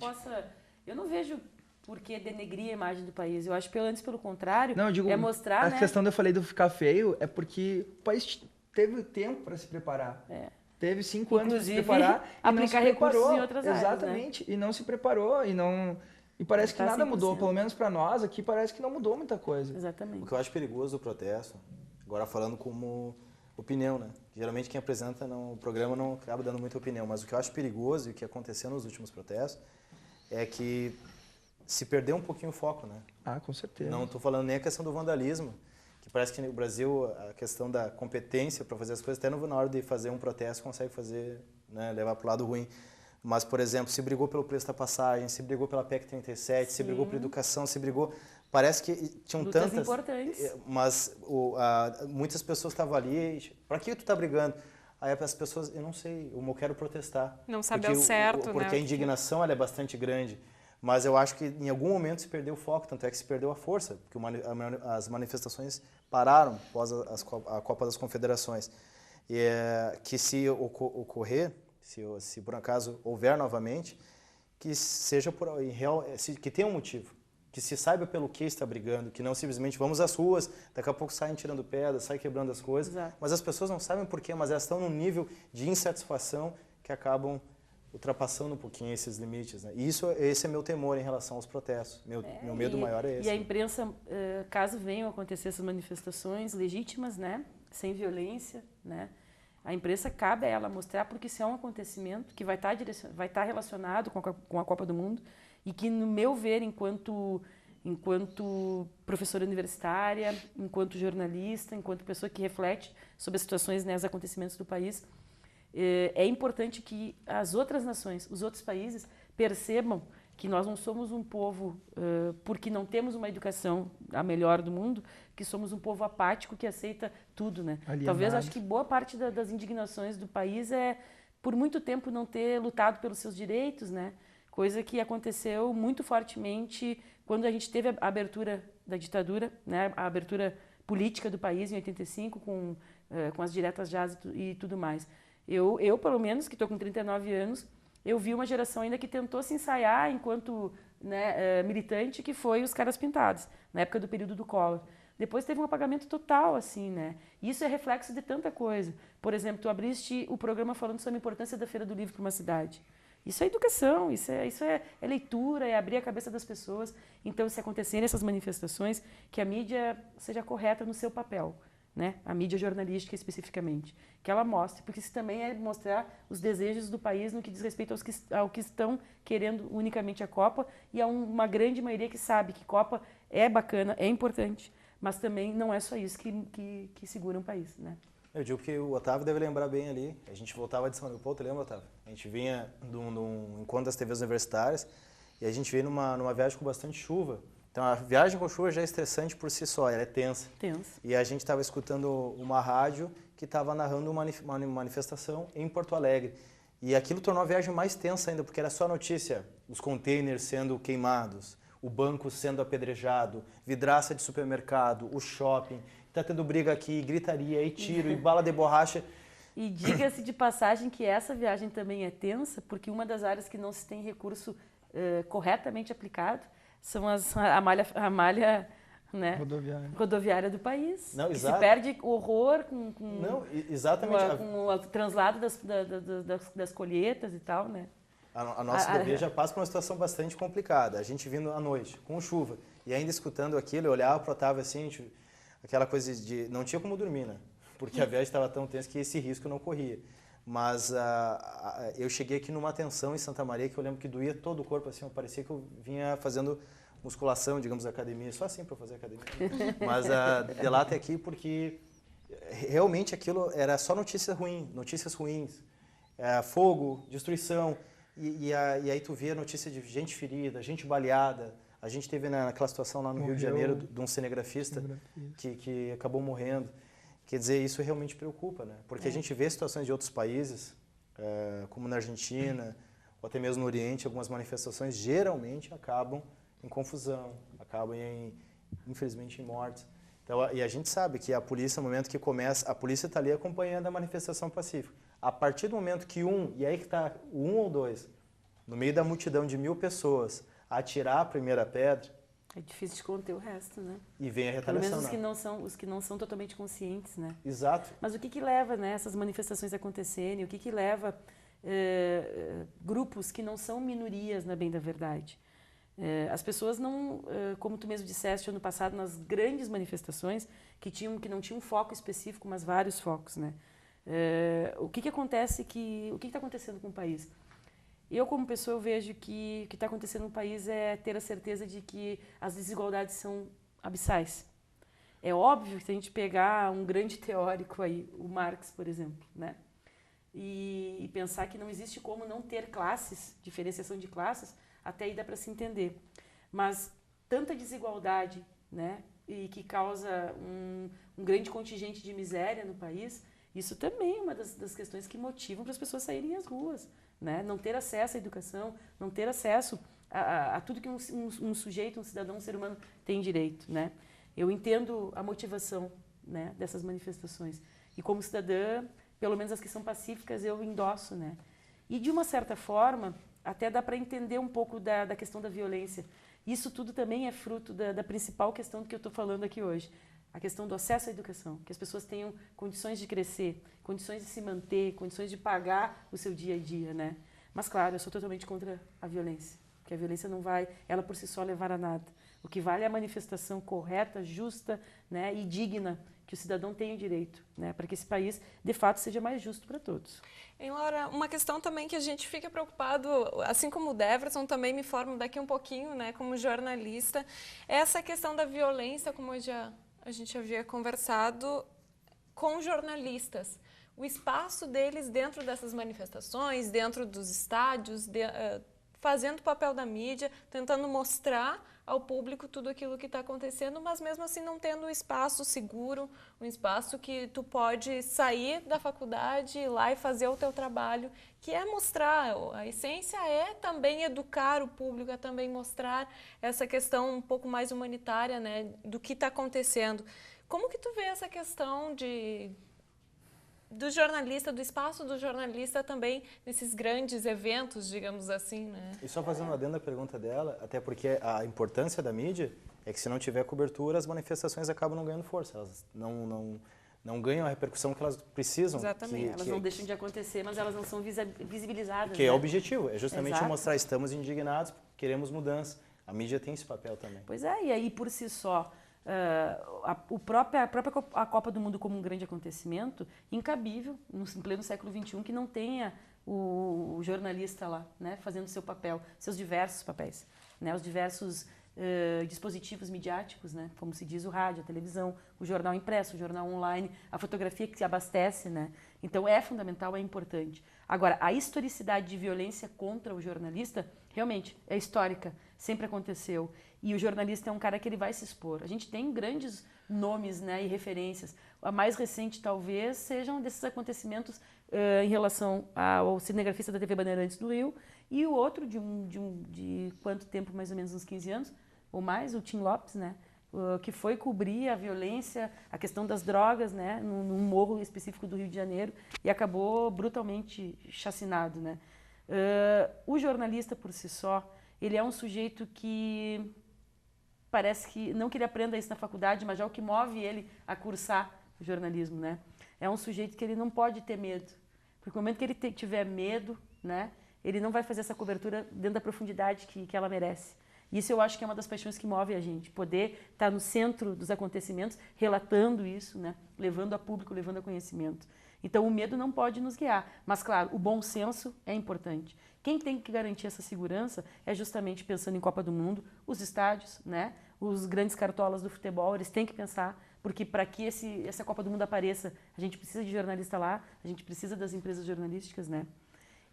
Eu não vejo por que denegrir a imagem do país. Eu acho, antes pelo contrário, não, eu digo, mostrar, a questão que eu falei do ficar feio é porque o país teve tempo para se preparar. teve 5 anos para se Inclusive, preparar e não se aplicar recursos preparou. em outras áreas, né? Exatamente, e não se preparou, e parece que nada mudou, 100%. pelo menos para nós aqui parece que não mudou muita coisa. Exatamente. O que eu acho perigoso do protesto, agora falando como opinião, né? Geralmente quem apresenta o programa não acaba dando muita opinião, mas o que eu acho perigoso e o que aconteceu nos últimos protestos é que se perdeu um pouquinho o foco, né? Ah, com certeza. Não estou falando nem a questão do vandalismo, que parece que o Brasil, a questão da competência para fazer as coisas, até na hora de fazer um protesto consegue fazer, né, levar para o lado ruim. Mas, por exemplo, se brigou pelo preço da passagem, se brigou pela PEC 37, se brigou por educação, se brigou... Parece que tinham Lutas tantas... importantes. Mas muitas pessoas estavam ali, para que tu está brigando? Aí as pessoas, eu não sei, eu quero protestar. Não sabe ao certo, porque né? a indignação ela é bastante grande. Mas eu acho que em algum momento se perdeu o foco, tanto é que se perdeu a força, porque as manifestações pararam após a Copa das Confederações. Que se ocorrer, se por acaso houver novamente, que seja que tenha um motivo, que se saiba pelo que está brigando, que não simplesmente vamos às ruas, daqui a pouco saem tirando pedras, saem quebrando as coisas, mas as pessoas não sabem por quê, mas elas estão num nível de insatisfação que acabam ultrapassando um pouquinho esses limites, né? E esse é meu temor em relação aos protestos. Meu medo maior é esse. E a imprensa, caso venham acontecer essas manifestações legítimas, né, sem violência, né, a imprensa cabe a ela mostrar, porque isso é um acontecimento que vai estar relacionado com a Copa do Mundo e que, no meu ver, enquanto professora universitária, enquanto jornalista, enquanto pessoa que reflete sobre as situações, né, os acontecimentos do país, é importante que as outras nações, os outros países, percebam que nós não somos um povo, porque não temos uma educação a melhor do mundo, que somos um povo apático que aceita tudo, né? Talvez, acho que boa parte das indignações do país é, por muito tempo, não ter lutado pelos seus direitos, né? Coisa que aconteceu muito fortemente quando a gente teve a abertura da ditadura, né? A abertura política do país em 85, com as diretas já e tudo mais. Eu, pelo menos, que estou com 39 anos, eu vi uma geração ainda que tentou se ensaiar enquanto, né, militante, que foi os caras pintados, na época do período do Collor. Depois teve um apagamento total, assim, né? Isso é reflexo de tanta coisa. Por exemplo, tu abriste o programa falando sobre a importância da Feira do Livro para uma cidade. Isso é educação, isso é leitura, é abrir a cabeça das pessoas. Então, se acontecerem essas manifestações, que a mídia seja correta no seu papel, né? A mídia jornalística especificamente, que ela mostre, porque isso também é mostrar os desejos do país no que diz respeito ao que estão querendo unicamente a Copa, e há uma grande maioria que sabe que Copa é bacana, é importante, mas também não é só isso que segura um país, né? Eu digo que o Otávio deve lembrar bem ali, a gente voltava de São Leopoldo, lembra, Otávio? A gente vinha de um encontro das TVs universitárias e a gente veio numa viagem com bastante chuva. Então, a viagem com chuva já é estressante por si só, ela é tensa. E a gente estava escutando uma rádio que estava narrando uma manifestação em Porto Alegre. E aquilo tornou a viagem mais tensa ainda, porque era só notícia, os containers sendo queimados, o banco sendo apedrejado, vidraça de supermercado, o shopping, está tendo briga aqui, gritaria, e tiro, e bala de borracha. E diga-se de passagem que essa viagem também é tensa, porque uma das áreas que não se tem recurso corretamente aplicado são a malha né, rodoviária do país. Não, que exato. se perde horror exatamente. com o translado das colheitas e tal, né? A nossa rodovia já passa por uma situação bastante complicada. A gente vindo à noite, com chuva, e ainda escutando aquilo, eu olhava para o Otávio assim, aquela coisa de... Não tinha como dormir, né? Porque a viagem estava tão tensa que esse risco não corria. Mas eu cheguei aqui numa tensão em Santa Maria que eu lembro que doía todo o corpo, assim, parecia que eu vinha fazendo musculação, digamos, academia, só assim para fazer academia. Mas de lá até aqui, porque realmente aquilo era só notícias ruins, fogo, destruição, e aí tu via notícia de gente ferida, gente baleada. A gente teve naquela situação lá no Rio de Janeiro de um cinegrafista que acabou morrendo. Quer dizer, isso realmente preocupa, né? Porque a gente vê situações de outros países, como na Argentina, ou até mesmo no Oriente, algumas manifestações geralmente acabam em confusão, acabam, infelizmente, em mortes. Então, e a gente sabe que a polícia, no momento que começa, a polícia está ali acompanhando a manifestação pacífica. A partir do momento que e aí que está um ou dois, no meio da multidão de 1000 pessoas, atirar a primeira pedra, É difícil de conter o resto, né? E vem a Pelo retaliação, menos né? os que não são totalmente conscientes, né? Exato. Mas o que leva, né, essas manifestações a acontecerem? O que leva grupos que não são minorias, na bem da verdade? As pessoas não, como tu mesmo disseste ano passado, nas grandes manifestações, que não tinham um foco específico, mas vários focos, né? O que acontece o que está acontecendo com o país? Eu, como pessoa, eu vejo que o que está acontecendo no país é ter a certeza de que as desigualdades são abissais. É óbvio que se a gente pegar um grande teórico aí, o Marx, por exemplo, né? E pensar que não existe como não ter classes, diferenciação de classes, até aí dá para se entender. Mas tanta desigualdade, né? E que causa um grande contingente de miséria no país, isso também é uma das questões que motivam para as pessoas saírem às ruas. Né? Não ter acesso à educação, não ter acesso a tudo que um sujeito, um cidadão, um ser humano tem direito. Né? Eu entendo a motivação, né, dessas manifestações. E como cidadã, pelo menos as que são pacíficas, eu endosso. Né? E de uma certa forma, até dá para entender um pouco da questão da violência. Isso tudo também é fruto da principal questão do que eu estou falando aqui hoje. A questão do acesso à educação, que as pessoas tenham condições de crescer, condições de se manter, condições de pagar o seu dia a dia, né? Mas, claro, eu sou totalmente contra a violência, porque a violência não vai, ela por si só, levar a nada. O que vale é a manifestação correta, justa, né, e digna, que o cidadão tenha o direito, né, para que esse país, de fato, seja mais justo para todos. Hein, Laura, uma questão também que a gente fica preocupado, assim como o Deverson, também me formo daqui um pouquinho, né, como jornalista, é essa questão da violência, como a gente havia conversado, com jornalistas. O espaço deles dentro dessas manifestações, dentro dos estádios, fazendo o papel da mídia, tentando mostrar ao público tudo aquilo que está acontecendo, mas mesmo assim não tendo um espaço seguro, um espaço que tu pode sair da faculdade, ir lá e fazer o teu trabalho, que é mostrar. A essência é também educar o público, é também mostrar essa questão um pouco mais humanitária, né, do que está acontecendo. Como que tu vê essa questão do jornalista, do espaço do jornalista também nesses grandes eventos, digamos assim, né? E só fazendo adendo à pergunta dela, até porque a importância da mídia é que se não tiver cobertura, as manifestações acabam não ganhando força, elas não ganham a repercussão que elas precisam. Exatamente, elas não deixam de acontecer, mas elas não são visibilizadas. Que né? É o objetivo, é justamente Exato. mostrar, estamos indignados, queremos mudança. A mídia tem esse papel também. Pois é, e aí por si só, a própria Copa do Mundo como um grande acontecimento, incabível, no pleno século XXI, que não tenha o jornalista lá, né, fazendo seu papel, seus diversos papéis, né, os diversos dispositivos midiáticos, né, como se diz o rádio, a televisão, o jornal impresso, o jornal online, a fotografia que se abastece. Né, então é fundamental, é importante. Agora, a historicidade de violência contra o jornalista, realmente, é histórica, sempre aconteceu. E o jornalista é um cara que ele vai se expor. A gente tem grandes nomes, né, e referências. A mais recente, talvez, sejam desses acontecimentos em relação ao cinegrafista da TV Bandeirantes do Rio e o outro de quanto tempo, mais ou menos uns 15 anos, ou mais, o Tim Lopes, né, que foi cobrir a violência, a questão das drogas, né, num morro específico do Rio de Janeiro e acabou brutalmente chacinado. Né. O jornalista, por si só, ele é um sujeito que parece que, não que ele aprenda isso na faculdade, mas já é o que move ele a cursar o jornalismo, né? É um sujeito que ele não pode ter medo, porque no momento que ele tiver medo, né, ele não vai fazer essa cobertura dentro da profundidade que ela merece. Isso eu acho que é uma das paixões que move a gente, poder estar no centro dos acontecimentos, relatando isso, né, levando a público, levando a conhecimento. Então o medo não pode nos guiar, mas claro, o bom senso é importante. Quem tem que garantir essa segurança é justamente pensando em Copa do Mundo, os estádios, né? Os grandes cartolas do futebol, eles têm que pensar, porque para que essa Copa do Mundo apareça, a gente precisa de jornalista lá, a gente precisa das empresas jornalísticas, né?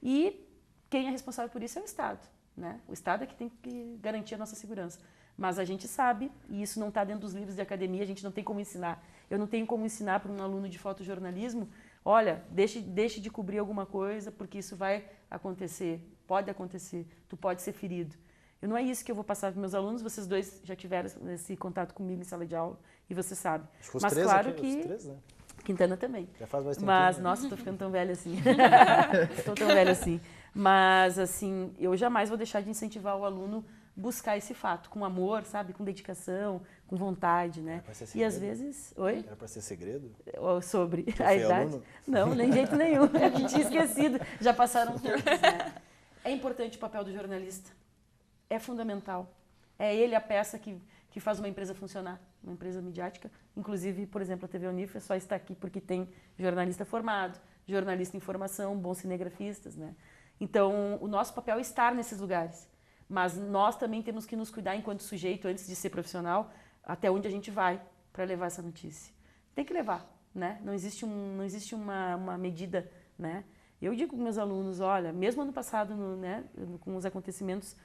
E quem é responsável por isso é o Estado, né? O Estado é que tem que garantir a nossa segurança. Mas a gente sabe, e isso não está dentro dos livros de academia, a gente não tem como ensinar. Eu não tenho como ensinar para um aluno de fotojornalismo, olha, deixe de cobrir alguma coisa, porque isso vai acontecer, pode acontecer, tu pode ser ferido. E não é isso que eu vou passar para meus alunos, vocês dois já tiveram esse contato comigo em sala de aula, e você sabe. Mas claro aqui, que... Os três, né? Quintana também. Já faz mais tempo. Mas, né? nossa, estou ficando tão velha assim. Estou tão velha assim. Mas, assim, eu jamais vou deixar de incentivar o aluno buscar esse fato com amor, sabe? Com dedicação, com vontade, né? E às vezes... Oi? Era para ser segredo? Sobre a idade? Aluno? Não, nem de jeito nenhum. A gente tinha esquecido. Já passaram tempos, né? É importante o papel do jornalista. É fundamental. É ele a peça que faz uma empresa funcionar, uma empresa midiática. Inclusive, por exemplo, a TV Unifra só está aqui porque tem jornalista formado, jornalista em formação, bons cinegrafistas, né? Então, o nosso papel é estar nesses lugares. Mas nós também temos que nos cuidar enquanto sujeito, antes de ser profissional, até onde a gente vai para levar essa notícia. Tem que levar, né? Não existe uma medida, né? Eu digo com meus alunos, olha, mesmo ano passado, né, com os acontecimentos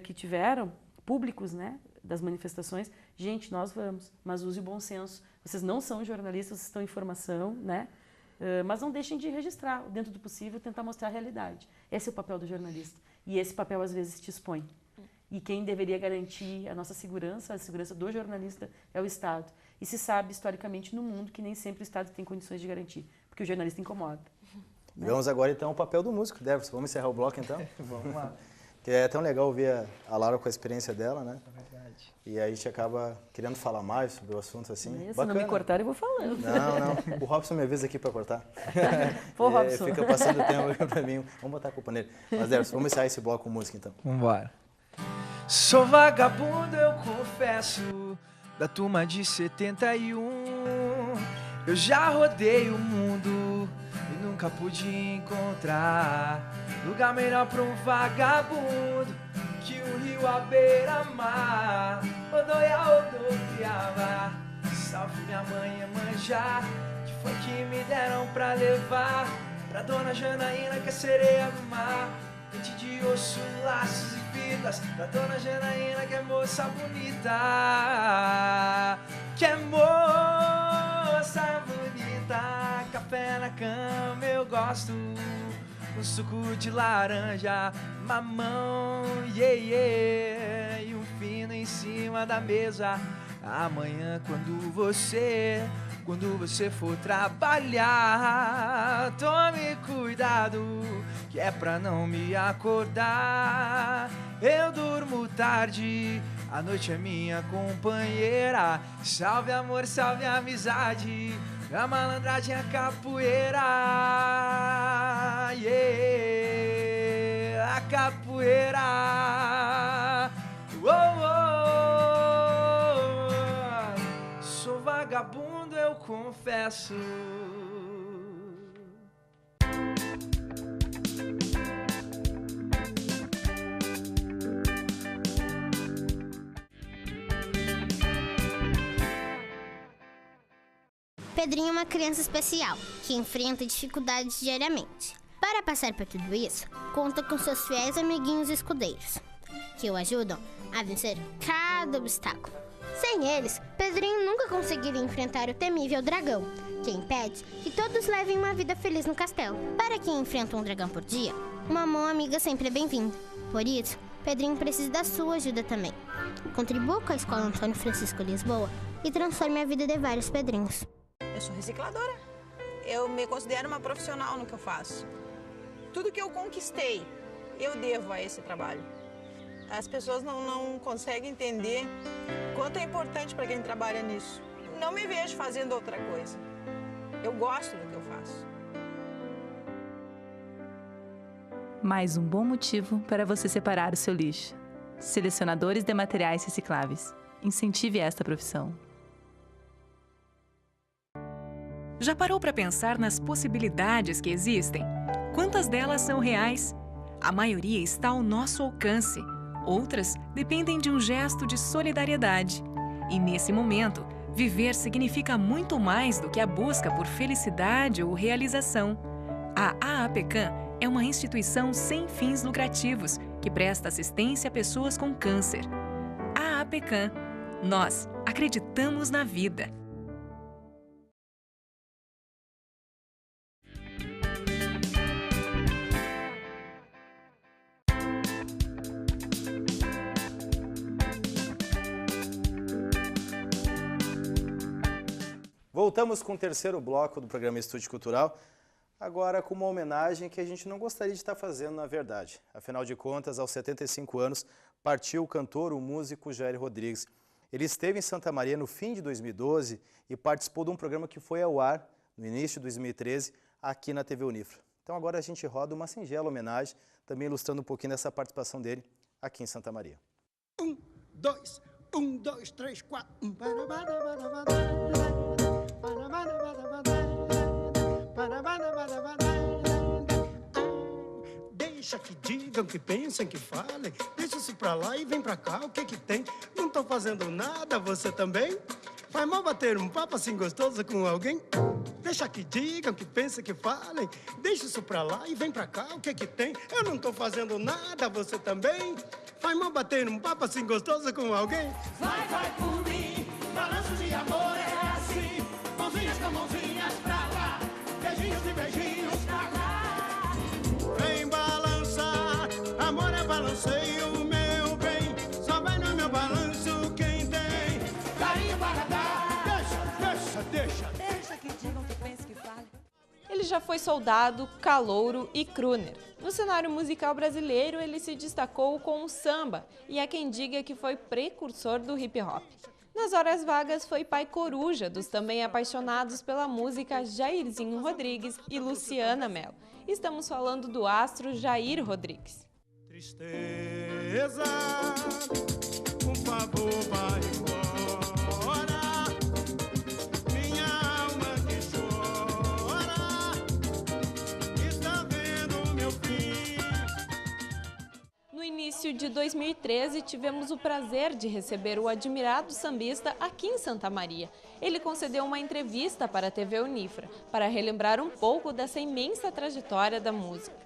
que tiveram, públicos, né, das manifestações, gente, nós vamos, mas use o bom senso. Vocês não são jornalistas, vocês estão em formação, né? Mas não deixem de registrar, dentro do possível, tentar mostrar a realidade. Esse é o papel do jornalista. E esse papel, às vezes, te expõe. E quem deveria garantir a nossa segurança, a segurança do jornalista, é o Estado. E se sabe, historicamente, no mundo, que nem sempre o Estado tem condições de garantir, porque o jornalista incomoda. Né? Vamos agora, então, ao papel do músico, Deverson. Vamos encerrar o bloco, então? Vamos lá. Que é tão legal ouvir a Laura com a experiência dela, né? É verdade. E aí a gente acaba querendo falar mais sobre o assunto, assim. Se não me cortarem, eu vou falando. Não. O Robson me avisa aqui para cortar. Pô, Robson. Fica passando o tempo para mim. Vamos botar a culpa nele. Mas, Deverson, vamos encerrar esse bloco com música, então. Vamos embora. Sou vagabundo, eu confesso, da turma de 71. Eu já rodei o mundo e nunca pude encontrar lugar melhor pra um vagabundo que o rio à beira-mar. Rodoviava, salve minha mãe Iemanjá, que foi que me deram pra levar pra dona Janaína, que é sereia do mar. Dente de osso, laços e fitas, pra dona Janaína, que é moça bonita, que é moça bonita. Café na cama eu gosto, com suco de laranja, mamão, e um fino em cima da mesa. Amanhã quando você for trabalhar, tome cuidado, que é pra não me acordar. Eu durmo tarde, a noite é minha companheira. Salve amor, salve amizade, a malandragem é a capoeira, a capoeira. Sou vagabundo, eu confesso. Pedrinho é uma criança especial, que enfrenta dificuldades diariamente. Para passar por tudo isso, conta com seus fiéis amiguinhos escudeiros, que o ajudam a vencer cada obstáculo. Sem eles, Pedrinho nunca conseguiria enfrentar o temível dragão, que impede que todos levem uma vida feliz no castelo. Para quem enfrenta um dragão por dia, uma mão amiga sempre é bem-vinda. Por isso, Pedrinho precisa da sua ajuda também. Contribua com a Escola Antônio Francisco Lisboa e transforme a vida de vários Pedrinhos. Eu sou recicladora. Eu me considero uma profissional no que eu faço. Tudo que eu conquistei, eu devo a esse trabalho. As pessoas não conseguem entender quanto é importante para quem trabalha nisso. Não me vejo fazendo outra coisa. Eu gosto do que eu faço. Mais um bom motivo para você separar o seu lixo. Selecionadores de materiais recicláveis. Incentive esta profissão. Já parou para pensar nas possibilidades que existem? Quantas delas são reais? A maioria está ao nosso alcance. Outras dependem de um gesto de solidariedade. E nesse momento, viver significa muito mais do que a busca por felicidade ou realização. A AAPCAM é uma instituição sem fins lucrativos que presta assistência a pessoas com câncer. AAPCAM. Nós acreditamos na vida. Voltamos com o terceiro bloco do programa Estúdio Cultural, agora com uma homenagem que a gente não gostaria de estar fazendo, na verdade. Afinal de contas, aos 75 anos, partiu o cantor, o músico Jair Rodrigues. Ele esteve em Santa Maria no fim de 2012 e participou de um programa que foi ao ar no início de 2013 aqui na TV Unifra. Então agora a gente roda uma singela homenagem, também ilustrando um pouquinho dessa participação dele aqui em Santa Maria. 1, 2, 1, 2, 3, 4. Deixa que digam, que pensem, que falem. Deixa isso pra lá e vem pra cá, o que que tem? Não tô fazendo nada, você também? Faz mal bater um papo assim gostoso com alguém? Deixa que digam, que pensem, que falem. Deixa isso pra lá e vem pra cá, o que que tem? Eu não tô fazendo nada, você também? Faz mal bater um papo assim gostoso com alguém? Vai por mim, balanço de amor é assim. Mãozinhas com mãozinhas pra lá, beijinhos e beijinhos pra cá. Vem balançar, amor é balanceio, meu bem. Só vai no meu balanço quem tem carinho para dar. Deixa que digam, que pensem, que falem. Ele já foi soldado, calouro e crooner. No cenário musical brasileiro, ele se destacou com o samba e há quem diga que foi precursor do hip hop. Nas horas vagas foi pai coruja dos também apaixonados pela música Jairzinho Rodrigues e Luciana Mello. Estamos falando do astro Jair Rodrigues. Tristeza, por favor, vai embora. Minha alma que chora, está vendo meu fim. No início de 2013, tivemos o prazer de receber o admirado sambista aqui em Santa Maria. Ele concedeu uma entrevista para a TV Unifra, para relembrar um pouco dessa imensa trajetória da música.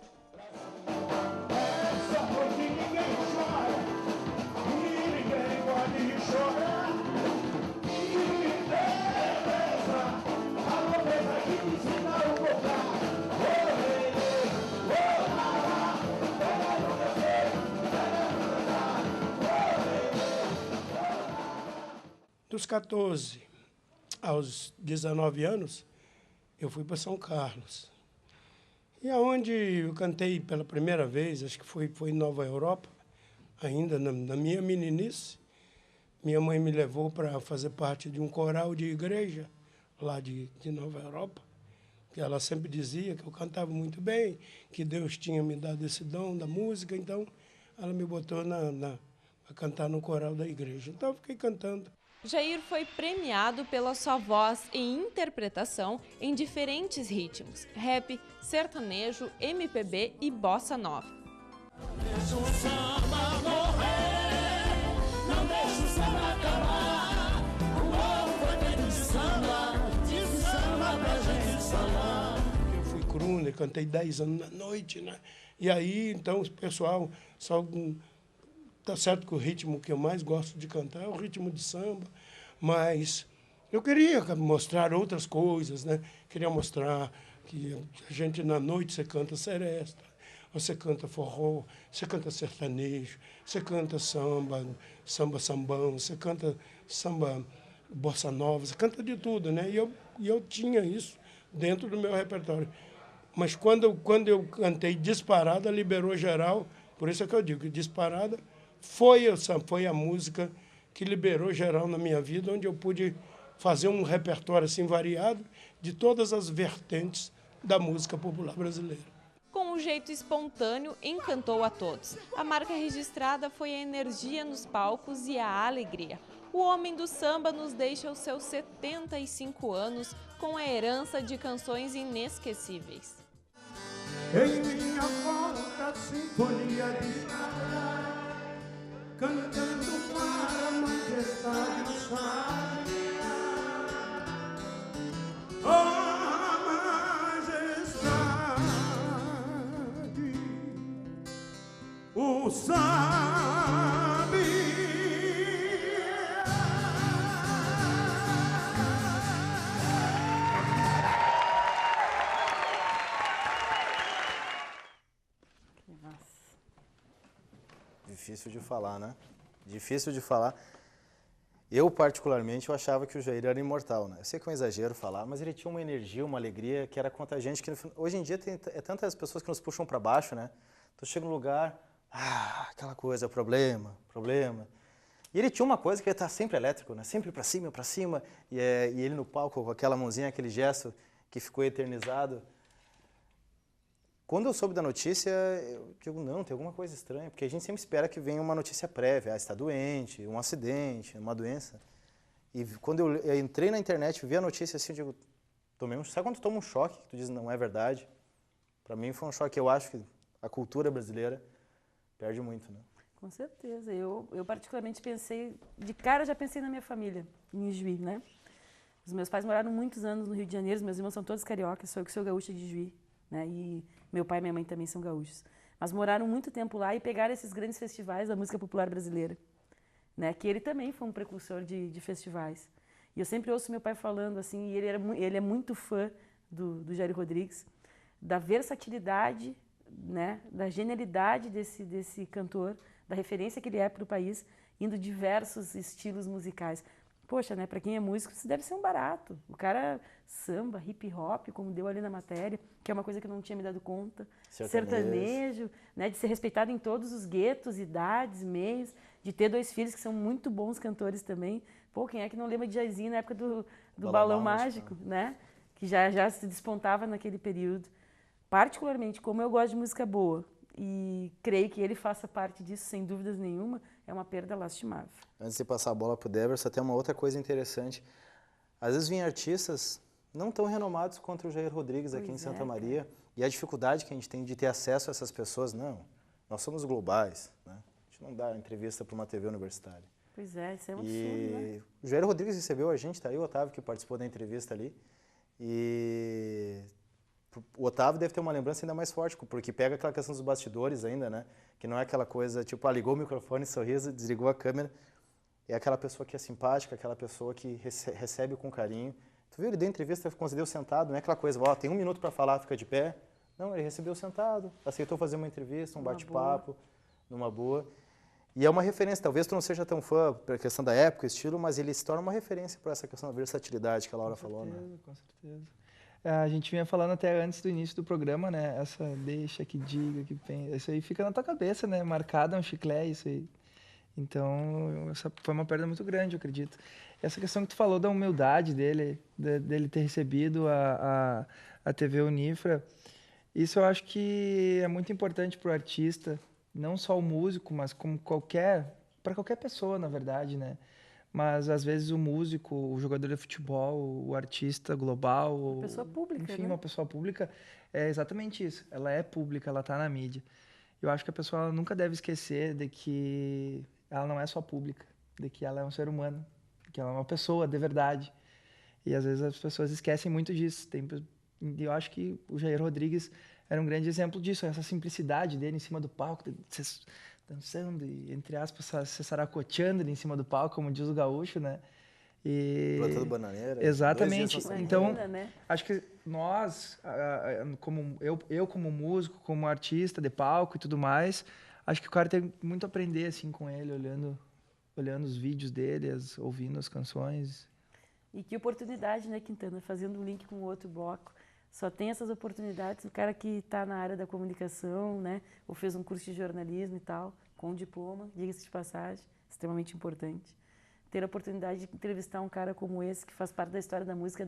Dos 14 aos 19 anos, eu fui para São Carlos. E aonde eu cantei pela primeira vez, acho que foi em Nova Europa, ainda na minha meninice. Minha mãe me levou para fazer parte de um coral de igreja lá de Nova Europa. Que ela sempre dizia que eu cantava muito bem, que Deus tinha me dado esse dom da música, então ela me botou a cantar no coral da igreja. Então eu fiquei cantando. Jair foi premiado pela sua voz e interpretação em diferentes ritmos: rap, sertanejo, MPB e bossa nova. Deixa o samba morrer, não deixa o samba acabar. O povo foi feito de samba pra gente sambar. Eu fui crooner, cantei 10 anos na noite, né? E aí, então, o pessoal só... Tá certo que o ritmo que eu mais gosto de cantar é o ritmo de samba, mas eu queria mostrar outras coisas, né? Queria mostrar que a gente, na noite, você canta seresta, você canta forró, você canta sertanejo, você canta samba, sambão, você canta samba bossa nova, você canta de tudo, né? E eu tinha isso dentro do meu repertório. Mas quando eu cantei Disparada, liberou geral, por isso é que eu digo que Disparada foi a música que liberou geral na minha vida, onde eu pude fazer um repertório assim variado de todas as vertentes da música popular brasileira. Com um jeito espontâneo, encantou a todos. A marca registrada foi a energia nos palcos e a alegria. O homem do samba nos deixa aos seus 75 anos com a herança de canções inesquecíveis. Em minha volta, sinfonia de nada, cantando para a majestade do sábia. Oh, majestade, o sábia. Difícil de falar, né? Difícil de falar. Eu, particularmente, eu achava que o Jair era imortal, né? Eu sei que é um exagero falar, mas ele tinha uma energia, uma alegria que era contagiante, que hoje em dia é tantas pessoas que nos puxam para baixo, né? Tu chega num lugar, aquela coisa, problema. E ele tinha uma coisa que ele tá sempre elétrico, né? Sempre para cima. E ele no palco com aquela mãozinha, aquele gesto que ficou eternizado. Quando eu soube da notícia, eu digo, não, tem alguma coisa estranha, porque a gente sempre espera que venha uma notícia prévia, está doente, um acidente, uma doença. E quando eu entrei na internet, vi a notícia assim, eu digo, sabe quando tu toma um choque, que tu diz, não é verdade? Para mim foi um choque, eu acho que a cultura brasileira perde muito, né? Com certeza. Eu particularmente pensei, de cara já pensei na minha família, em Juí, né? Os meus pais moraram muitos anos no Rio de Janeiro, os meus irmãos são todos cariocas, sou eu que sou gaúcha de Juí, né? E meu pai e minha mãe também são gaúchos. Mas moraram muito tempo lá e pegaram esses grandes festivais da música popular brasileira, né? Que ele também foi um precursor de festivais. E eu sempre ouço meu pai falando assim, e ele é muito fã do Jair Rodrigues, da versatilidade, né? Da genialidade desse cantor, da referência que ele é para o país, indo diversos estilos musicais. Poxa, né, para quem é músico, isso deve ser um barato. O cara samba, hip hop, como deu ali na matéria, que é uma coisa que eu não tinha me dado conta. Sertanejo, né, de ser respeitado em todos os guetos, idades, meios, de ter 2 filhos que são muito bons cantores também. Pô, quem é que não lembra de Jairzinho na época do Balão Mágico, né? Que já se despontava naquele período. Particularmente, como eu gosto de música boa, e creio que ele faça parte disso, sem dúvidas nenhuma, é uma perda lastimável. Antes de passar a bola para o Deverson, tem uma outra coisa interessante. Às vezes vêm artistas não tão renomados quanto o Jair Rodrigues aqui em Santa Maria, e a dificuldade que a gente tem de ter acesso a essas pessoas, não, nós somos globais, né? A gente não dá entrevista para uma TV universitária. Pois é, isso é um absurdo, né? O Jair Rodrigues recebeu a gente, tá aí o Otávio que participou da entrevista ali, e o Otávio deve ter uma lembrança ainda mais forte, porque pega aquela questão dos bastidores ainda, né? Que não é aquela coisa, tipo, ligou o microfone, sorriso, desligou a câmera. É aquela pessoa que é simpática, aquela pessoa que recebe com carinho. Tu viu, ele deu entrevista, concedeu sentado, não é aquela coisa, tem 1 minuto para falar, fica de pé. Não, ele recebeu sentado, aceitou fazer uma entrevista, um bate-papo, numa boa. E é uma referência, talvez tu não seja tão fã pela questão da época, estilo, mas ele se torna uma referência para essa questão da versatilidade que a Laura falou, né? Com certeza. A gente vinha falando até antes do início do programa, né? Essa deixa, que diga, que pensa. Isso aí fica na tua cabeça, né? Marcado, é um chiclete, isso aí. Então, essa foi uma perda muito grande, eu acredito. Essa questão que tu falou da humildade dele ter recebido a TV Unifra, isso eu acho que é muito importante para o artista, não só o músico, mas como para qualquer pessoa, na verdade, né? Mas, às vezes, o músico, o jogador de futebol, o artista global... Uma pessoa pública, enfim, né? uma pessoa pública, é exatamente isso. Ela é pública, ela está na mídia. Eu acho que a pessoa ela nunca deve esquecer de que ela não é só pública, de que ela é um ser humano, que ela é uma pessoa de verdade. E, às vezes, as pessoas esquecem muito disso. Eu acho que o Jair Rodrigues era um grande exemplo disso, essa simplicidade dele em cima do palco, dançando e, entre aspas, se saracoteando em cima do palco, como diz o gaúcho, né? Plantando bananeira. Exatamente. Então, né? acho que nós, como eu como músico, como artista de palco e tudo mais, acho que o cara tem muito a aprender assim com ele, olhando os vídeos dele, ouvindo as canções. E que oportunidade, né, Quintana? Fazendo um link com o outro bloco. Só tem essas oportunidades o cara que está na área da comunicação, né, ou fez um curso de jornalismo e tal, com diploma, diga-se de passagem, extremamente importante. Ter a oportunidade de entrevistar um cara como esse, que faz parte da história da música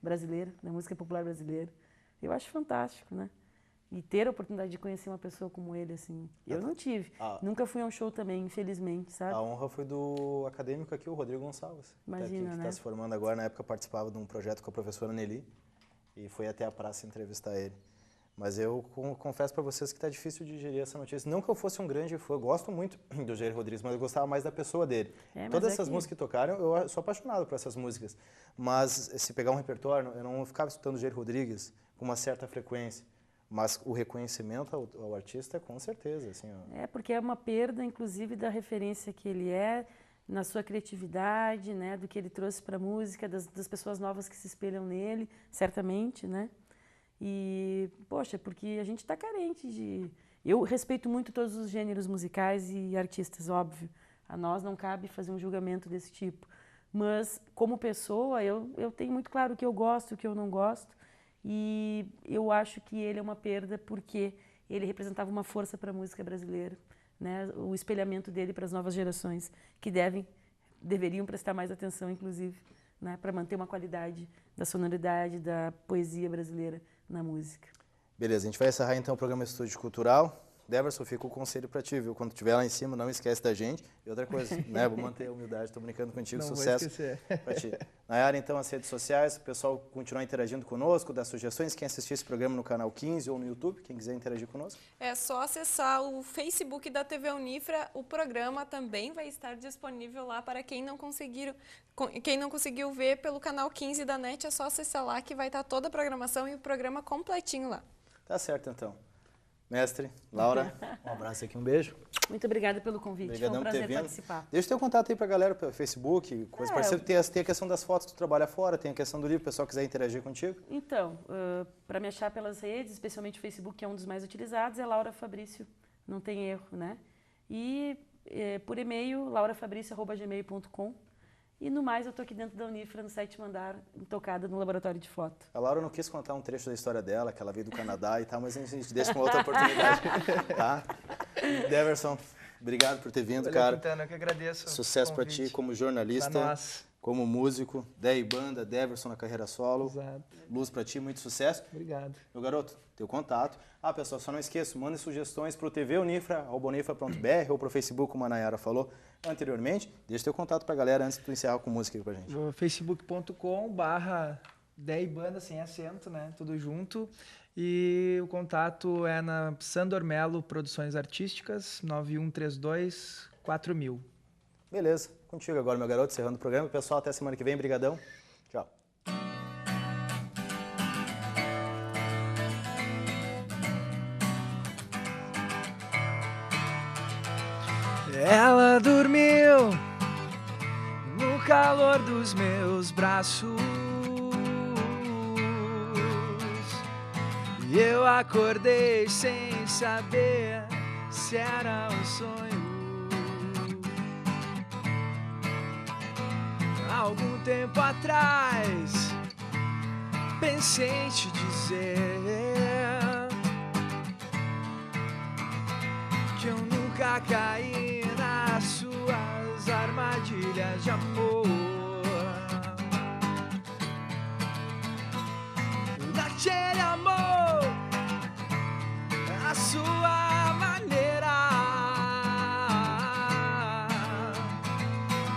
brasileira, da música popular brasileira, eu acho fantástico, né? E ter a oportunidade de conhecer uma pessoa como ele, assim, eu não tive. Nunca fui a um show também, infelizmente, sabe? A honra foi do acadêmico aqui, o Rodrigo Gonçalves. Imagina, que né? está se formando agora, na época participava de um projeto com a professora Nelly, e foi até a praça entrevistar ele. Mas eu confesso para vocês que está difícil de digerir essa notícia. Não que eu fosse um grande fã, eu gosto muito do Jair Rodrigues, mas eu gostava mais da pessoa dele. Todas essas músicas que tocaram, eu sou apaixonado por essas músicas. Mas se pegar um repertório, eu não ficava escutando o Jair Rodrigues com uma certa frequência. Mas o reconhecimento ao artista, com certeza. Assim, porque é uma perda, inclusive, da referência que ele é, na sua criatividade, né, do que ele trouxe para a música, das pessoas novas que se espelham nele, certamente, né? E, poxa, porque a gente está carente de... Eu respeito muito todos os gêneros musicais e artistas, óbvio. A nós não cabe fazer um julgamento desse tipo. Mas, como pessoa, eu tenho muito claro o que eu gosto e o que eu não gosto. E eu acho que ele é uma perda porque ele representava uma força para a música brasileira, né, o espelhamento dele para as novas gerações, que deveriam prestar mais atenção, inclusive, né, para manter uma qualidade da sonoridade, da poesia brasileira na música. Beleza, a gente vai encerrar então o programa Estúdio Cultural. Deverson, fica o conselho para ti, viu? Quando estiver lá em cima, não esquece da gente. E outra coisa, né? Vou manter a humildade, estou brincando contigo, Não sucesso para ti. Nayara, então, as redes sociais, o pessoal continuar interagindo conosco, dar sugestões. Quem assistir esse programa no canal 15 ou no YouTube, quem quiser interagir conosco. É só acessar o Facebook da TV Unifra, o programa também vai estar disponível lá para quem não conseguiu ver pelo canal 15 da NET, é só acessar lá que vai estar toda a programação e o programa completinho lá. Tá certo, então. Mestre, Laura, um abraço aqui, um beijo. Muito obrigada pelo convite, Obrigadão foi um por ter prazer vindo. participar. Deixa o teu contato aí pra galera, pelo Facebook, coisa parecida. Tem a questão das fotos que tu trabalha fora, tem a questão do livro, o pessoal quiser interagir contigo. Então, para me achar pelas redes, especialmente o Facebook, que é um dos mais utilizados, é Laura Fabrício, não tem erro, né? E por e-mail, laurafabricio@gmail.com. E no mais, eu estou aqui dentro da Unifra, no 7º andar, tocada no laboratório de foto. A Laura não quis contar um trecho da história dela, que ela veio do Canadá e tal, mas a gente deixa uma outra oportunidade, tá? Deverson, obrigado por ter vindo, cara. Quintana, eu que agradeço. Sucesso para ti como jornalista, como músico, Dé e banda, Deverson na carreira solo. Exato. Luz para ti, muito sucesso. Obrigado. Meu garoto, teu contato. Pessoal, só não esqueça, mandem sugestões para o tvunifra@unifra.br ou para o Facebook, como a Nayara falou anteriormente. Deixa teu contato para a galera antes de tu encerrar com música aqui com a gente. facebook.com/Dé e banda, sem acento, né? Tudo junto. E o contato é na Sandor Melo Produções Artísticas, 9132-4000. Beleza, contigo agora, meu garoto, encerrando o programa. Pessoal, até semana que vem, brigadão. Tchau. Ela dormiu no calor dos meus braços e eu acordei sem saber se era um sonho. Algum tempo atrás pensei em te dizer que eu nunca caí nas suas armadilhas de amor. Naquele amor, a sua maneira,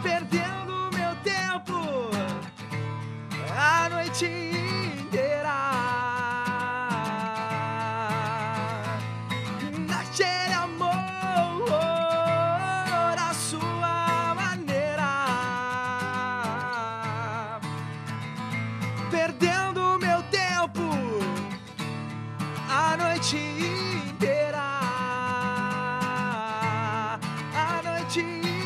perdendo meu tempo a noite inteira. Naquele amor, a sua maneira, perdendo meu tempo a noite inteira. A noite inteira.